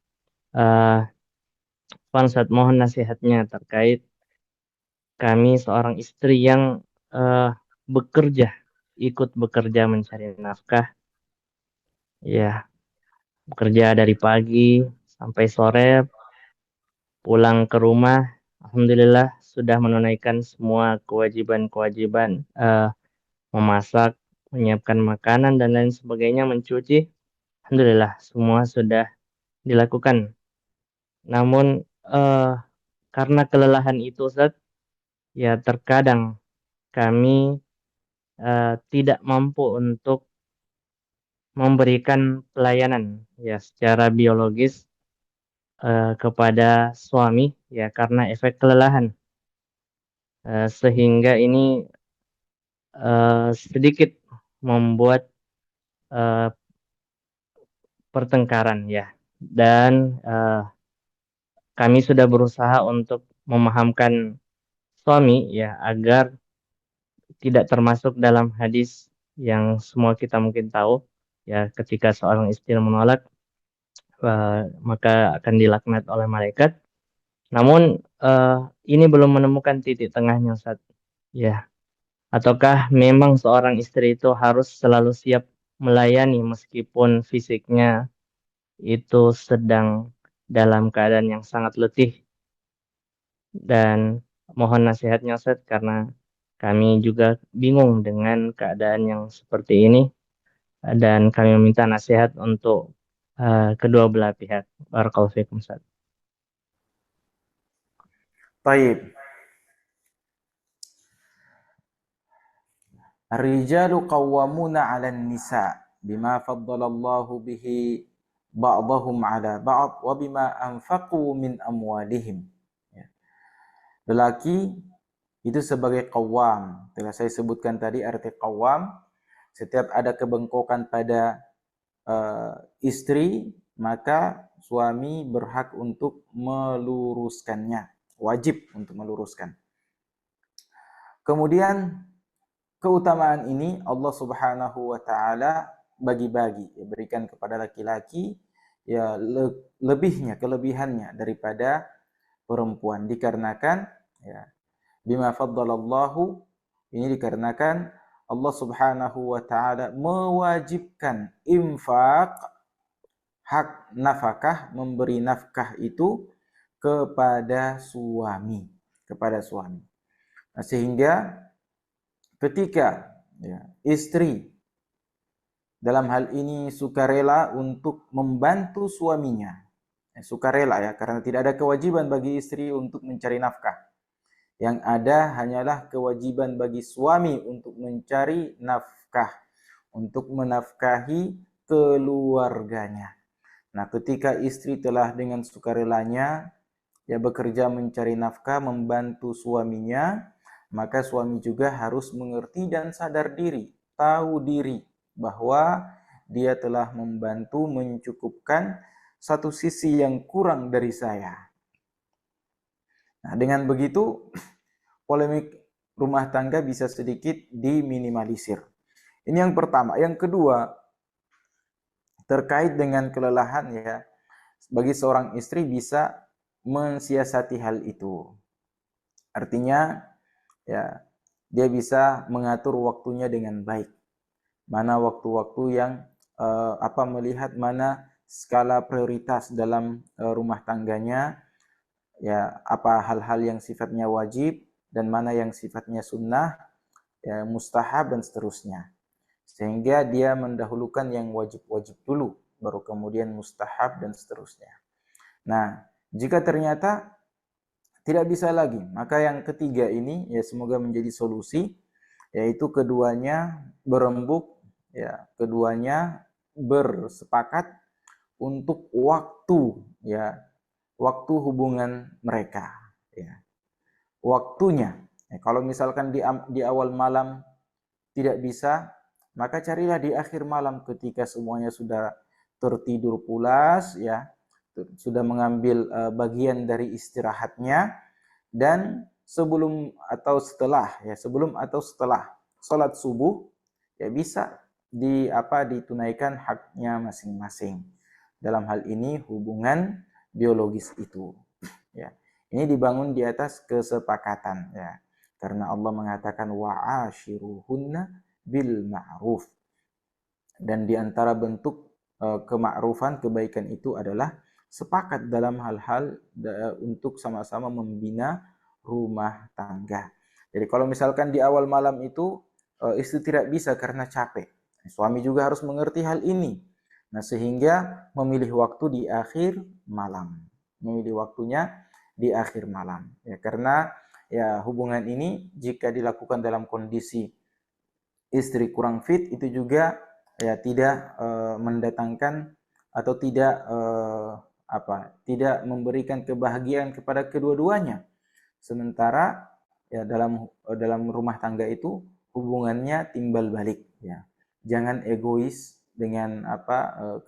Pak Ustaz, mohon nasihatnya terkait kami seorang istri yang bekerja, ikut bekerja mencari nafkah. Ya, bekerja dari pagi sampai sore, pulang ke rumah, alhamdulillah sudah menunaikan semua kewajiban-kewajiban, memasak, menyiapkan makanan dan lain sebagainya, mencuci. Alhamdulillah semua sudah dilakukan. Namun karena kelelahan itu Ustaz, ya terkadang kami tidak mampu untuk memberikan pelayanan ya secara biologis kepada suami ya karena efek kelelahan, sehingga ini sedikit membuat pertengkaran ya, dan kami sudah berusaha untuk memahamkan suami ya agar tidak termasuk dalam hadis yang semua kita mungkin tahu ya, ketika seorang istri menolak maka akan dilaknat oleh malaikat. Namun ini belum menemukan titik tengahnya Ustaz. Ya, ataukah memang seorang istri itu harus selalu siap melayani meskipun fisiknya itu sedang dalam keadaan yang sangat letih? Dan mohon nasihatnya Ustaz, karena kami juga bingung dengan keadaan yang seperti ini dan kami meminta nasihat untuk kedua belah pihak. Barakallahu fiikum Ustaz. Baik. Ar-rijalu qawwamuna 'alan nisa bima faddalallahu bihi ba'dahum 'ala ba'd wa bima anfaqu min amwalihim. Ya. Lelaki itu sebagai qawwam. Telah saya sebutkan tadi arti qawwam. Setiap ada kebengkokan pada istri, maka suami berhak untuk meluruskannya. Wajib untuk meluruskan. Kemudian keutamaan ini Allah Subhanahu wa taala bagi-bagi, ya, berikan kepada laki-laki ya kelebihannya daripada perempuan, dikarenakan ya bima faddalallahu, ini dikarenakan Allah Subhanahu wa taala mewajibkan infak, hak nafkah, memberi nafkah itu kepada suami, Nah, sehingga ketika ya, istri dalam hal ini sukarela untuk membantu suaminya, sukarela ya, karena tidak ada kewajiban bagi istri untuk mencari nafkah. Yang ada hanyalah kewajiban bagi suami untuk mencari nafkah, untuk menafkahi keluarganya. Nah, ketika istri telah dengan sukarelanya ya bekerja mencari nafkah, membantu suaminya, maka suami juga harus mengerti dan sadar diri, tahu diri bahwa dia telah membantu mencukupkan satu sisi yang kurang dari saya. Nah, dengan begitu polemik rumah tangga bisa sedikit diminimalisir. Ini yang pertama. Yang kedua, terkait dengan kelelahan ya, bagi seorang istri bisa mensiasati hal itu. Artinya ya, dia bisa mengatur waktunya dengan baik. Mana waktu-waktu yang melihat mana skala prioritas dalam rumah tangganya, ya, apa hal-hal yang sifatnya wajib dan mana yang sifatnya sunnah, ya, mustahab dan seterusnya. Sehingga dia mendahulukan yang wajib-wajib dulu, baru kemudian mustahab dan seterusnya. Nah, jika ternyata tidak bisa lagi, maka yang ketiga ini ya semoga menjadi solusi, yaitu keduanya berembuk, ya, keduanya bersepakat untuk waktu, ya, waktu hubungan mereka, ya, waktunya. Ya, kalau misalkan di awal malam tidak bisa, maka carilah di akhir malam ketika semuanya sudah tertidur pulas, ya, sudah mengambil bagian dari istirahatnya, dan sebelum atau setelah sholat subuh, ya, bisa ditunaikan haknya masing-masing. Dalam hal ini hubungan biologis itu, ya. Ini dibangun di atas kesepakatan, ya. Karena Allah mengatakan wa'ashiruhunna bil ma'ruf. Dan di antara bentuk kemakrufan, kebaikan itu adalah sepakat dalam hal-hal untuk sama-sama membina rumah tangga. Jadi kalau misalkan di awal malam itu istri tidak bisa karena capek, suami juga harus mengerti hal ini. Nah, sehingga memilih waktu di akhir malam. Memilih waktunya di akhir malam. Ya, karena ya hubungan ini jika dilakukan dalam kondisi istri kurang fit, itu juga ya tidak mendatangkan atau tidak memberikan kebahagiaan kepada kedua-duanya. Sementara ya dalam rumah tangga itu hubungannya timbal balik, ya. Jangan egois dengan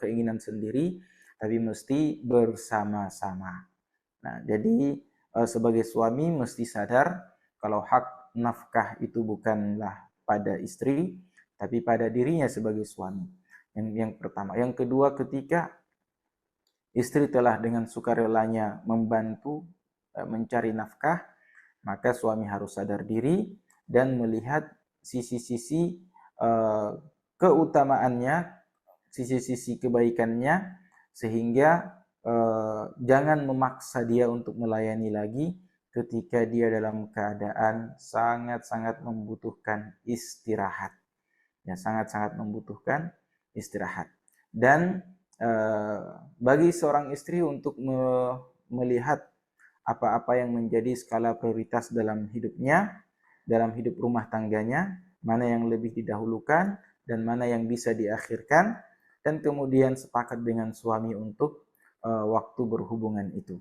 keinginan sendiri, tapi mesti bersama-sama. Nah, jadi sebagai suami mesti sadar kalau hak nafkah itu bukanlah pada istri, tapi pada dirinya sebagai suami. Yang pertama. Yang kedua, ketika istri telah dengan sukarelanya membantu mencari nafkah, maka suami harus sadar diri dan melihat sisi-sisi keutamaannya, sisi-sisi kebaikannya, sehingga jangan memaksa dia untuk melayani lagi ketika dia dalam keadaan sangat-sangat membutuhkan istirahat. Ya, sangat-sangat membutuhkan istirahat. Dan bagi seorang istri untuk melihat apa-apa yang menjadi skala prioritas dalam hidupnya, dalam hidup rumah tangganya, mana yang lebih didahulukan dan mana yang bisa diakhirkan, dan kemudian sepakat dengan suami untuk waktu berhubungan itu.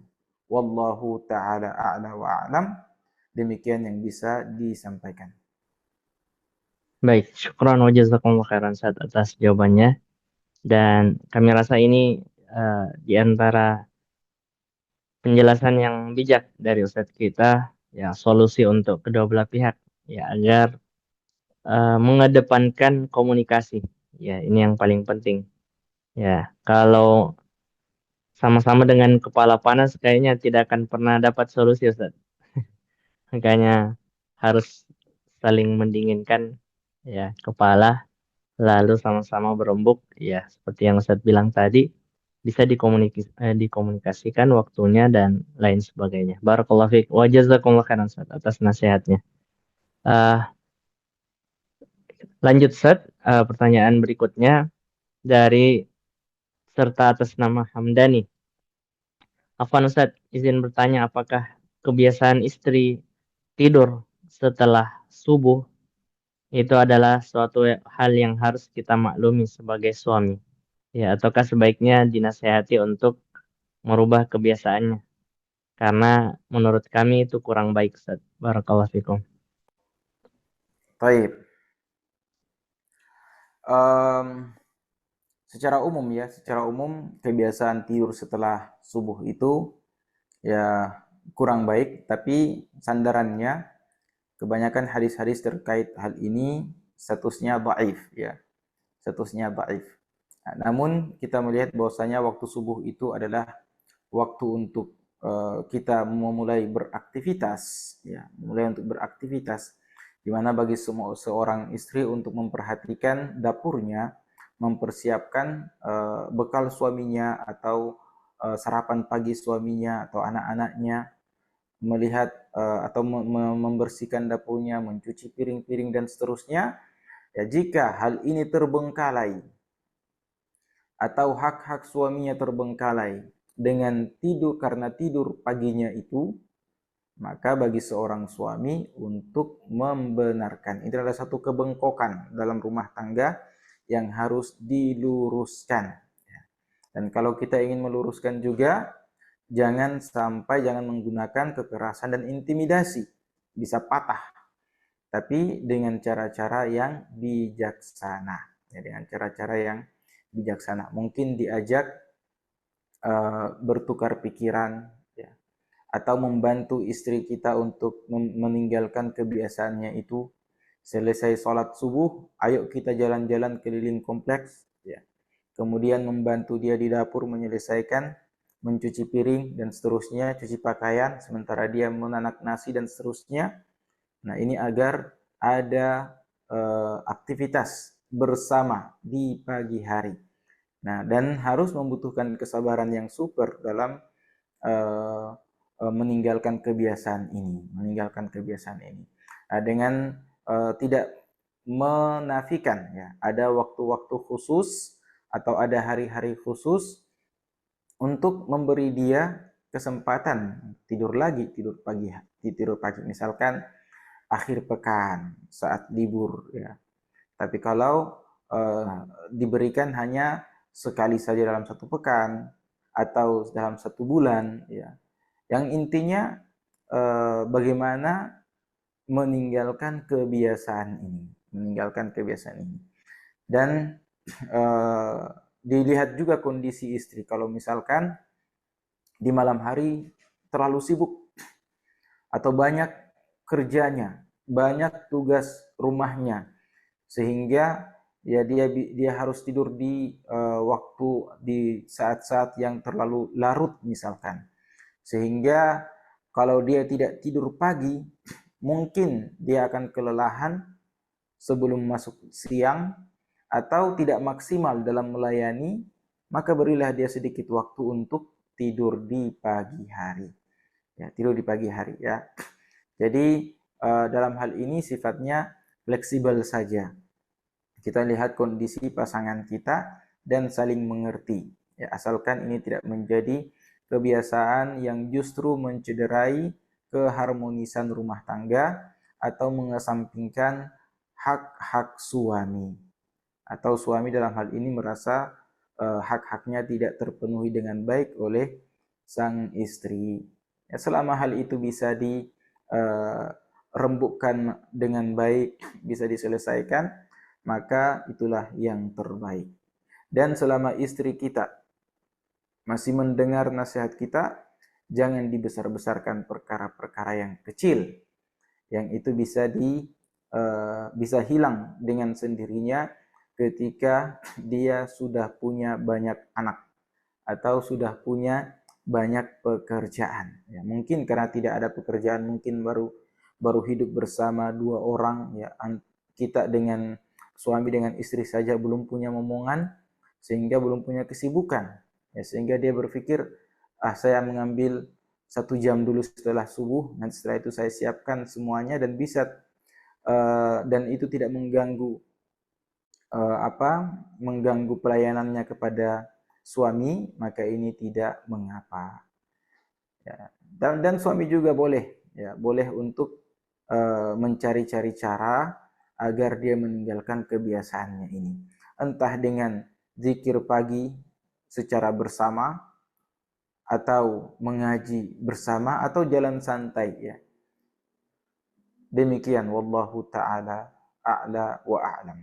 Wallahu ta'ala a'la wa a'lam. Demikian yang bisa disampaikan. Baik, syukran wa jazakumullah khairan Ustaz atas jawabannya. Dan kami rasa ini di antara penjelasan yang bijak dari Ustadz kita, ya, solusi untuk kedua belah pihak, ya, agar mengedepankan komunikasi. Ya, ini yang paling penting. Ya, kalau sama-sama dengan kepala panas kayaknya tidak akan pernah dapat solusi, Ustadz. Makanya harus saling mendinginkan, ya, kepala, lalu sama-sama berembuk, ya, seperti yang Ustadz bilang tadi, bisa dikomunikasikan waktunya dan lain sebagainya. Barakallahu fiik wa jazakumullah khairan Ustaz atas nasihatnya. Uh, Lanjut Ustaz, pertanyaan berikutnya dari serta atas nama Hamdani. Afwan Ustaz, izin bertanya, apakah kebiasaan istri tidur setelah subuh itu adalah suatu hal yang harus kita maklumi sebagai suami? Ya, ataukah sebaiknya dinasehati untuk merubah kebiasaannya? Karena menurut kami itu kurang baik, Ustaz. Barakallahu fikum. Baik. Secara umum kebiasaan tidur setelah subuh itu ya kurang baik, tapi sandarannya kebanyakan hadis-hadis terkait hal ini statusnya dhaif ya, statusnya dhaif. Nah, namun kita melihat bahwasanya waktu subuh itu adalah waktu untuk kita memulai beraktivitas ya, mulai untuk beraktivitas di mana bagi semua seorang istri untuk memperhatikan dapurnya, mempersiapkan bekal suaminya atau sarapan pagi suaminya atau anak-anaknya, melihat atau membersihkan dapurnya, mencuci piring-piring dan seterusnya. Ya, jika hal ini terbengkalai atau hak-hak suaminya terbengkalai dengan tidur karena tidur paginya itu, maka bagi seorang suami untuk membenarkan. Ini adalah satu kebengkokan dalam rumah tangga yang harus diluruskan. Dan kalau kita ingin meluruskan juga, jangan menggunakan kekerasan dan intimidasi. Bisa patah. Tapi dengan cara-cara yang bijaksana. Ya, dengan cara-cara yang bijaksana. Mungkin diajak bertukar pikiran, ya, atau membantu istri kita untuk meninggalkan kebiasaannya itu. Selesai sholat subuh, ayo kita jalan-jalan keliling kompleks, ya. Kemudian membantu dia di dapur menyelesaikan, mencuci piring dan seterusnya, cuci pakaian, sementara dia menanak nasi dan seterusnya. Nah, ini agar ada aktivitas bersama di pagi hari. Nah, dan harus membutuhkan kesabaran yang super dalam meninggalkan kebiasaan ini, Nah, dengan tidak menafikan ya, ada waktu-waktu khusus atau ada hari-hari khusus untuk memberi dia kesempatan tidur pagi. Misalkan akhir pekan saat libur ya. Tapi kalau diberikan hanya sekali saja dalam satu pekan atau dalam satu bulan ya. Yang intinya bagaimana meninggalkan kebiasaan ini. Dan dilihat juga kondisi istri. Kalau misalkan di malam hari terlalu sibuk atau banyak kerjanya, banyak tugas rumahnya, sehingga ya dia harus tidur di waktu di saat-saat yang terlalu larut misalkan, sehingga kalau dia tidak tidur pagi mungkin dia akan kelelahan sebelum masuk siang atau tidak maksimal dalam melayani, maka berilah dia sedikit waktu untuk tidur di pagi hari ya, tidur di pagi hari ya. Jadi dalam hal ini sifatnya fleksibel saja. Kita lihat kondisi pasangan kita dan saling mengerti. Ya, asalkan ini tidak menjadi kebiasaan yang justru mencederai keharmonisan rumah tangga atau mengesampingkan hak-hak suami. Atau suami dalam hal ini merasa hak-haknya tidak terpenuhi dengan baik oleh sang istri. Ya, selama hal itu bisa dirembukkan dengan baik, bisa diselesaikan, maka itulah yang terbaik. Dan selama istri kita masih mendengar nasihat kita, jangan dibesar-besarkan perkara-perkara yang kecil, yang itu bisa hilang dengan sendirinya ketika dia sudah punya banyak anak atau sudah punya banyak pekerjaan. Ya, mungkin karena tidak ada pekerjaan, mungkin baru hidup bersama 2 orang ya, kita dengan suami dengan istri saja belum punya momongan, sehingga belum punya kesibukan ya, sehingga dia berpikir saya mengambil 1 jam dulu setelah subuh, nanti setelah itu saya siapkan semuanya dan bisa dan itu tidak mengganggu pelayanannya kepada suami, maka ini tidak mengapa ya. Dan suami juga boleh untuk mencari-cari cara agar dia meninggalkan kebiasaannya ini, entah dengan zikir pagi secara bersama atau mengaji bersama atau jalan santai ya. Demikian wallahu taala a'la wa a'lam.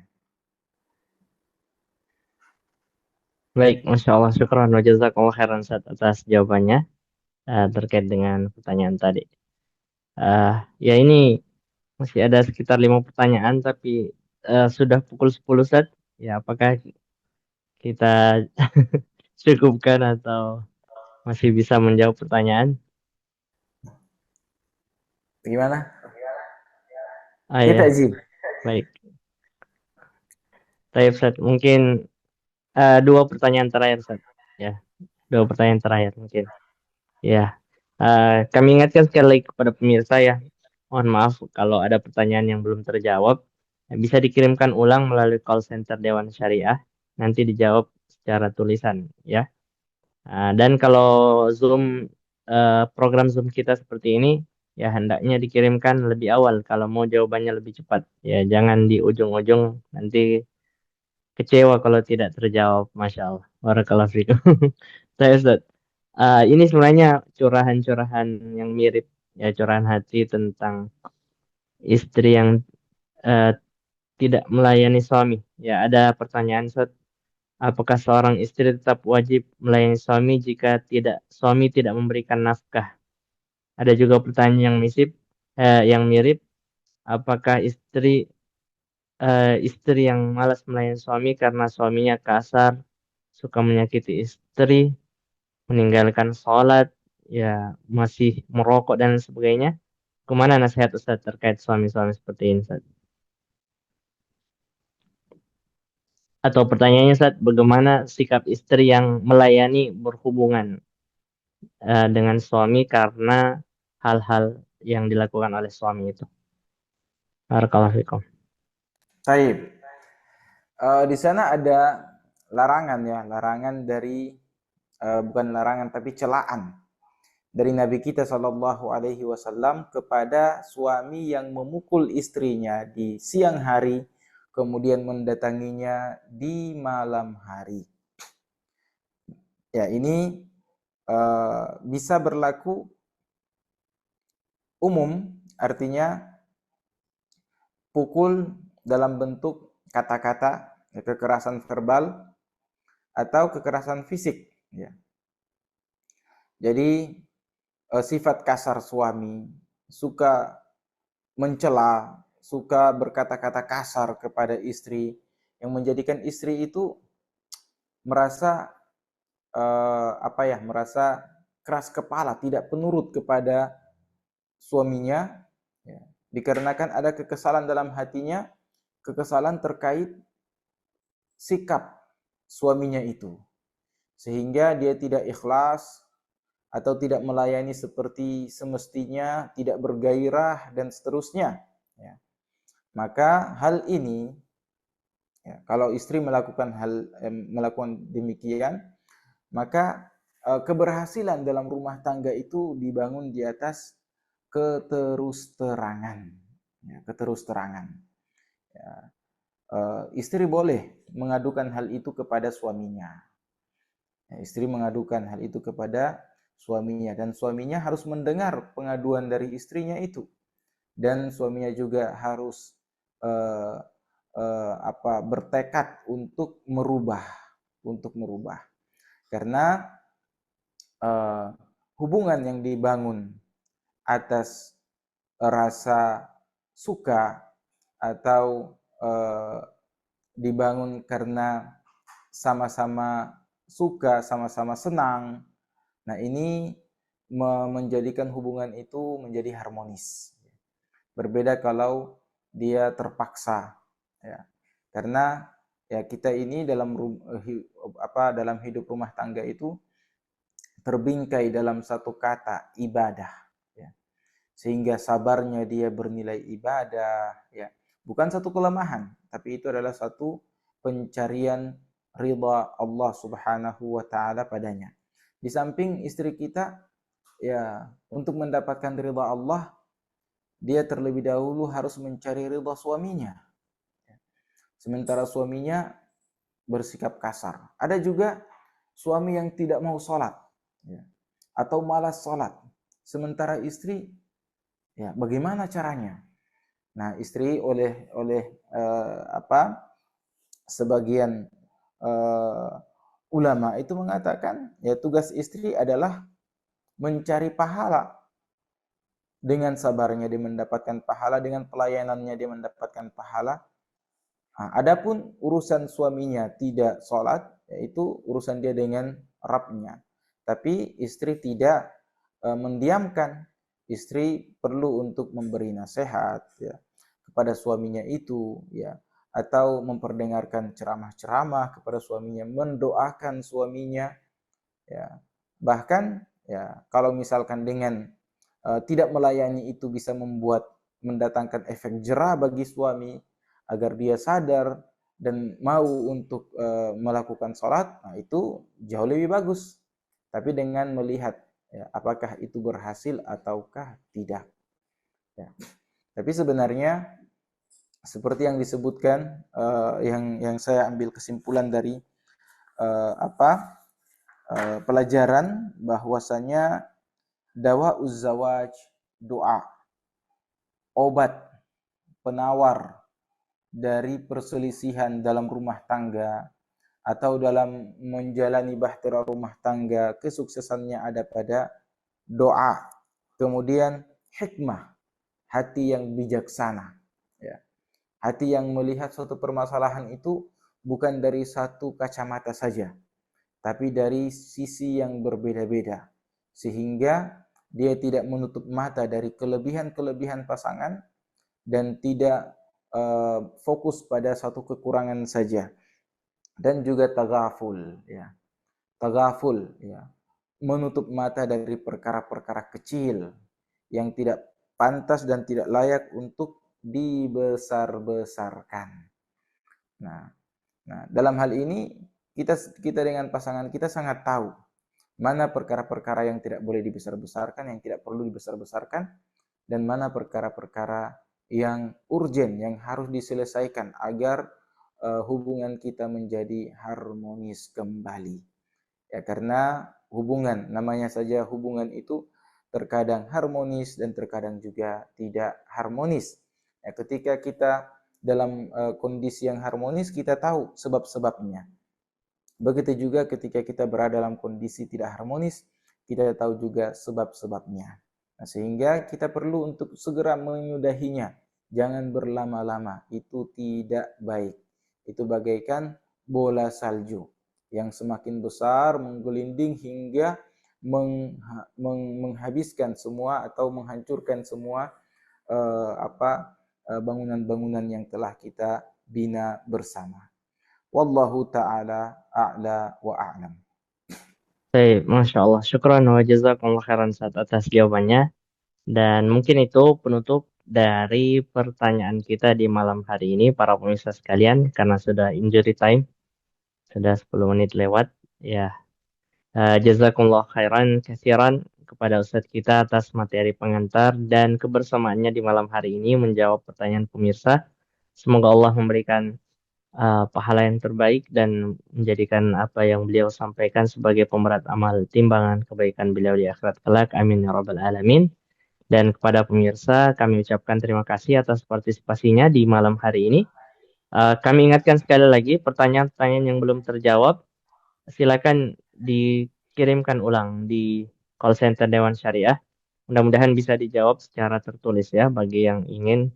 Baik, Masya Allah, syukran wa jazakallah khairan Ustaz atas jawabannya terkait dengan pertanyaan tadi. Ya ini masih ada sekitar 5 pertanyaan, tapi sudah pukul 10 Ustaz. Ya, apakah kita cukupkan atau masih bisa menjawab pertanyaan? Gimana? Ya, Kita Ji. baik. Baik Ustaz, mungkin 2 pertanyaan terakhir Ustaz. Ya, 2 pertanyaan terakhir mungkin. Ya, kami ingatkan sekali lagi kepada pemirsa ya, mohon maaf kalau ada pertanyaan yang belum terjawab, bisa dikirimkan ulang melalui call center Dewan Syariah, nanti dijawab secara tulisan ya. Dan kalau Zoom, program Zoom kita seperti ini, ya hendaknya dikirimkan lebih awal kalau mau jawabannya lebih cepat. Ya, jangan di ujung-ujung nanti kecewa kalau tidak terjawab. Masya Allah. Barakallahu fikum. Saya Ustaz. Ini sebenarnya curahan-curahan yang mirip ya, curahan hati tentang istri yang eh, tidak melayani suami. Ya, ada pertanyaan Ustaz. Apakah seorang istri tetap wajib melayani suami jika suami tidak memberikan nafkah? Ada juga pertanyaan yang mirip. Apakah istri yang malas melayani suami karena suaminya kasar, suka menyakiti istri, meninggalkan sholat, ya masih merokok dan sebagainya? Kemana nasihat Ustaz terkait suami-suami seperti ini, Ustaz? Atau pertanyaannya, Ustaz, bagaimana sikap istri yang melayani berhubungan dengan suami karena hal-hal yang dilakukan oleh suami itu? Barakallahu fikum. Baik. Di sana ada larangan ya, larangan dari bukan larangan tapi celaan dari Nabi kita Shallallahu Alaihi Wasallam kepada suami yang memukul istrinya di siang hari, kemudian mendatanginya di malam hari. Ya, ini bisa berlaku umum, artinya pukul dalam bentuk kata-kata, kekerasan verbal atau kekerasan fisik. Ya. Jadi sifat kasar suami, suka mencela, suka berkata-kata kasar kepada istri, yang menjadikan istri itu merasa merasa keras kepala, tidak penurut kepada suaminya, ya. Dikarenakan ada kekesalan dalam hatinya, kekesalan terkait sikap suaminya itu, sehingga dia tidak ikhlas atau tidak melayani seperti semestinya, tidak bergairah dan seterusnya. Ya. Maka hal ini, ya, kalau istri melakukan demikian, maka keberhasilan dalam rumah tangga itu dibangun di atas keterusterangan. Ya, keterusterangan. Ya. Istri boleh mengadukan hal itu kepada suaminya. Ya, istri mengadukan hal itu kepada suaminya, dan suaminya harus mendengar pengaduan dari istrinya itu, dan suaminya juga harus bertekad untuk merubah, karena hubungan yang dibangun atas rasa suka atau dibangun karena sama-sama suka, sama-sama senang. Nah, ini menjadikan hubungan itu menjadi harmonis. Berbeda kalau dia terpaksa, ya. Karena ya kita ini dalam hidup rumah tangga itu terbingkai dalam satu kata, ibadah, ya. Sehingga sabarnya dia bernilai ibadah, ya. Bukan satu kelemahan, tapi itu adalah satu pencarian ridha Allah Subhanahu wa taala padanya. Di samping istri kita, ya, untuk mendapatkan ridha Allah, dia terlebih dahulu harus mencari ridha suaminya. Sementara suaminya bersikap kasar. Ada juga suami yang tidak mau sholat, ya, atau malas sholat. Sementara istri, ya, bagaimana caranya? Nah, istri oleh apa sebagian uh, ulama itu mengatakan ya tugas istri adalah mencari pahala. Dengan sabarnya dia mendapatkan pahala, dengan pelayanannya dia mendapatkan pahala. Nah, adapun urusan suaminya tidak sholat, yaitu urusan dia dengan Rabbnya. Tapi istri tidak mendiamkan. Istri perlu untuk memberi nasihat ya, kepada suaminya itu, ya, atau memperdengarkan ceramah-ceramah kepada suaminya, mendoakan suaminya, ya. Bahkan ya kalau misalkan dengan tidak melayani itu bisa mendatangkan efek jerah bagi suami agar dia sadar dan mau untuk melakukan sholat, nah itu jauh lebih bagus. Tapi dengan melihat ya, apakah itu berhasil ataukah tidak. Ya. Tapi sebenarnya seperti yang disebutkan, yang saya ambil kesimpulan dari pelajaran bahwasanya dawa uzzawaj doa, obat penawar dari perselisihan dalam rumah tangga atau dalam menjalani bahtera rumah tangga, kesuksesannya ada pada doa. Kemudian hikmah, hati yang bijaksana, ya. Hati yang melihat suatu permasalahan itu bukan dari satu kacamata saja, tapi dari sisi yang berbeda-beda, sehingga dia tidak menutup mata dari kelebihan-kelebihan pasangan dan tidak fokus pada satu kekurangan saja. Dan juga tagaful, ya. Tagaful, ya. Menutup mata dari perkara-perkara kecil yang tidak pantas dan tidak layak untuk dibesar-besarkan. Nah, dalam hal ini kita dengan pasangan kita sangat tahu mana perkara-perkara yang tidak boleh dibesar-besarkan, yang tidak perlu dibesar-besarkan, dan mana perkara-perkara yang urgen, yang harus diselesaikan agar hubungan kita menjadi harmonis kembali. Ya, karena hubungan, namanya saja hubungan itu terkadang harmonis dan terkadang juga tidak harmonis. Ya, ketika kita dalam kondisi yang harmonis, kita tahu sebab-sebabnya. Begitu juga ketika kita berada dalam kondisi tidak harmonis, kita tahu juga sebab-sebabnya. Nah, sehingga kita perlu untuk segera menyudahinya. Jangan berlama-lama, itu tidak baik. Itu bagaikan bola salju yang semakin besar, menggelinding hingga menghabiskan semua atau menghancurkan semua bangunan-bangunan yang telah kita bina bersama. Wallahu ta'ala a'la wa a'lam. Baik, Masya Allah. Syukran wa jazakumullah khairan Ustaz atas jawabannya. Dan mungkin itu penutup dari pertanyaan kita di malam hari ini, para pemirsa sekalian, karena sudah injury time, sudah 10 menit lewat. Ya, jazakumullah khairan katsiran kepada Ustadz kita atas materi pengantar dan kebersamaannya di malam hari ini menjawab pertanyaan pemirsa. Semoga Allah memberikan pahala yang terbaik dan menjadikan apa yang beliau sampaikan sebagai pemberat amal timbangan kebaikan beliau di akhirat kelak. Amin ya rabbal alamin. Dan kepada pemirsa, kami ucapkan terima kasih atas partisipasinya di malam hari ini. Kami ingatkan sekali lagi, pertanyaan-pertanyaan yang belum terjawab, silakan dikirimkan ulang di call center Dewan Syariah. Mudah-mudahan bisa dijawab secara tertulis ya, bagi yang ingin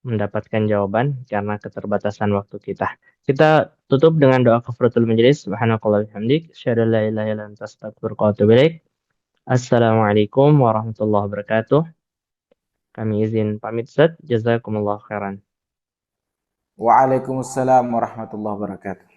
mendapatkan jawaban karena keterbatasan waktu kita. Kita tutup dengan doa kafaratul majelis. Subhanakallah bihamdik, asyhadu an la ilaha illa anta astaghfiruka wa atubu ilaik. Assalamualaikum warahmatullahi wabarakatuh. Kami izin pamit Ustaz. Jazakumullah khairan. Waalaikumsalam warahmatullahi wabarakatuh.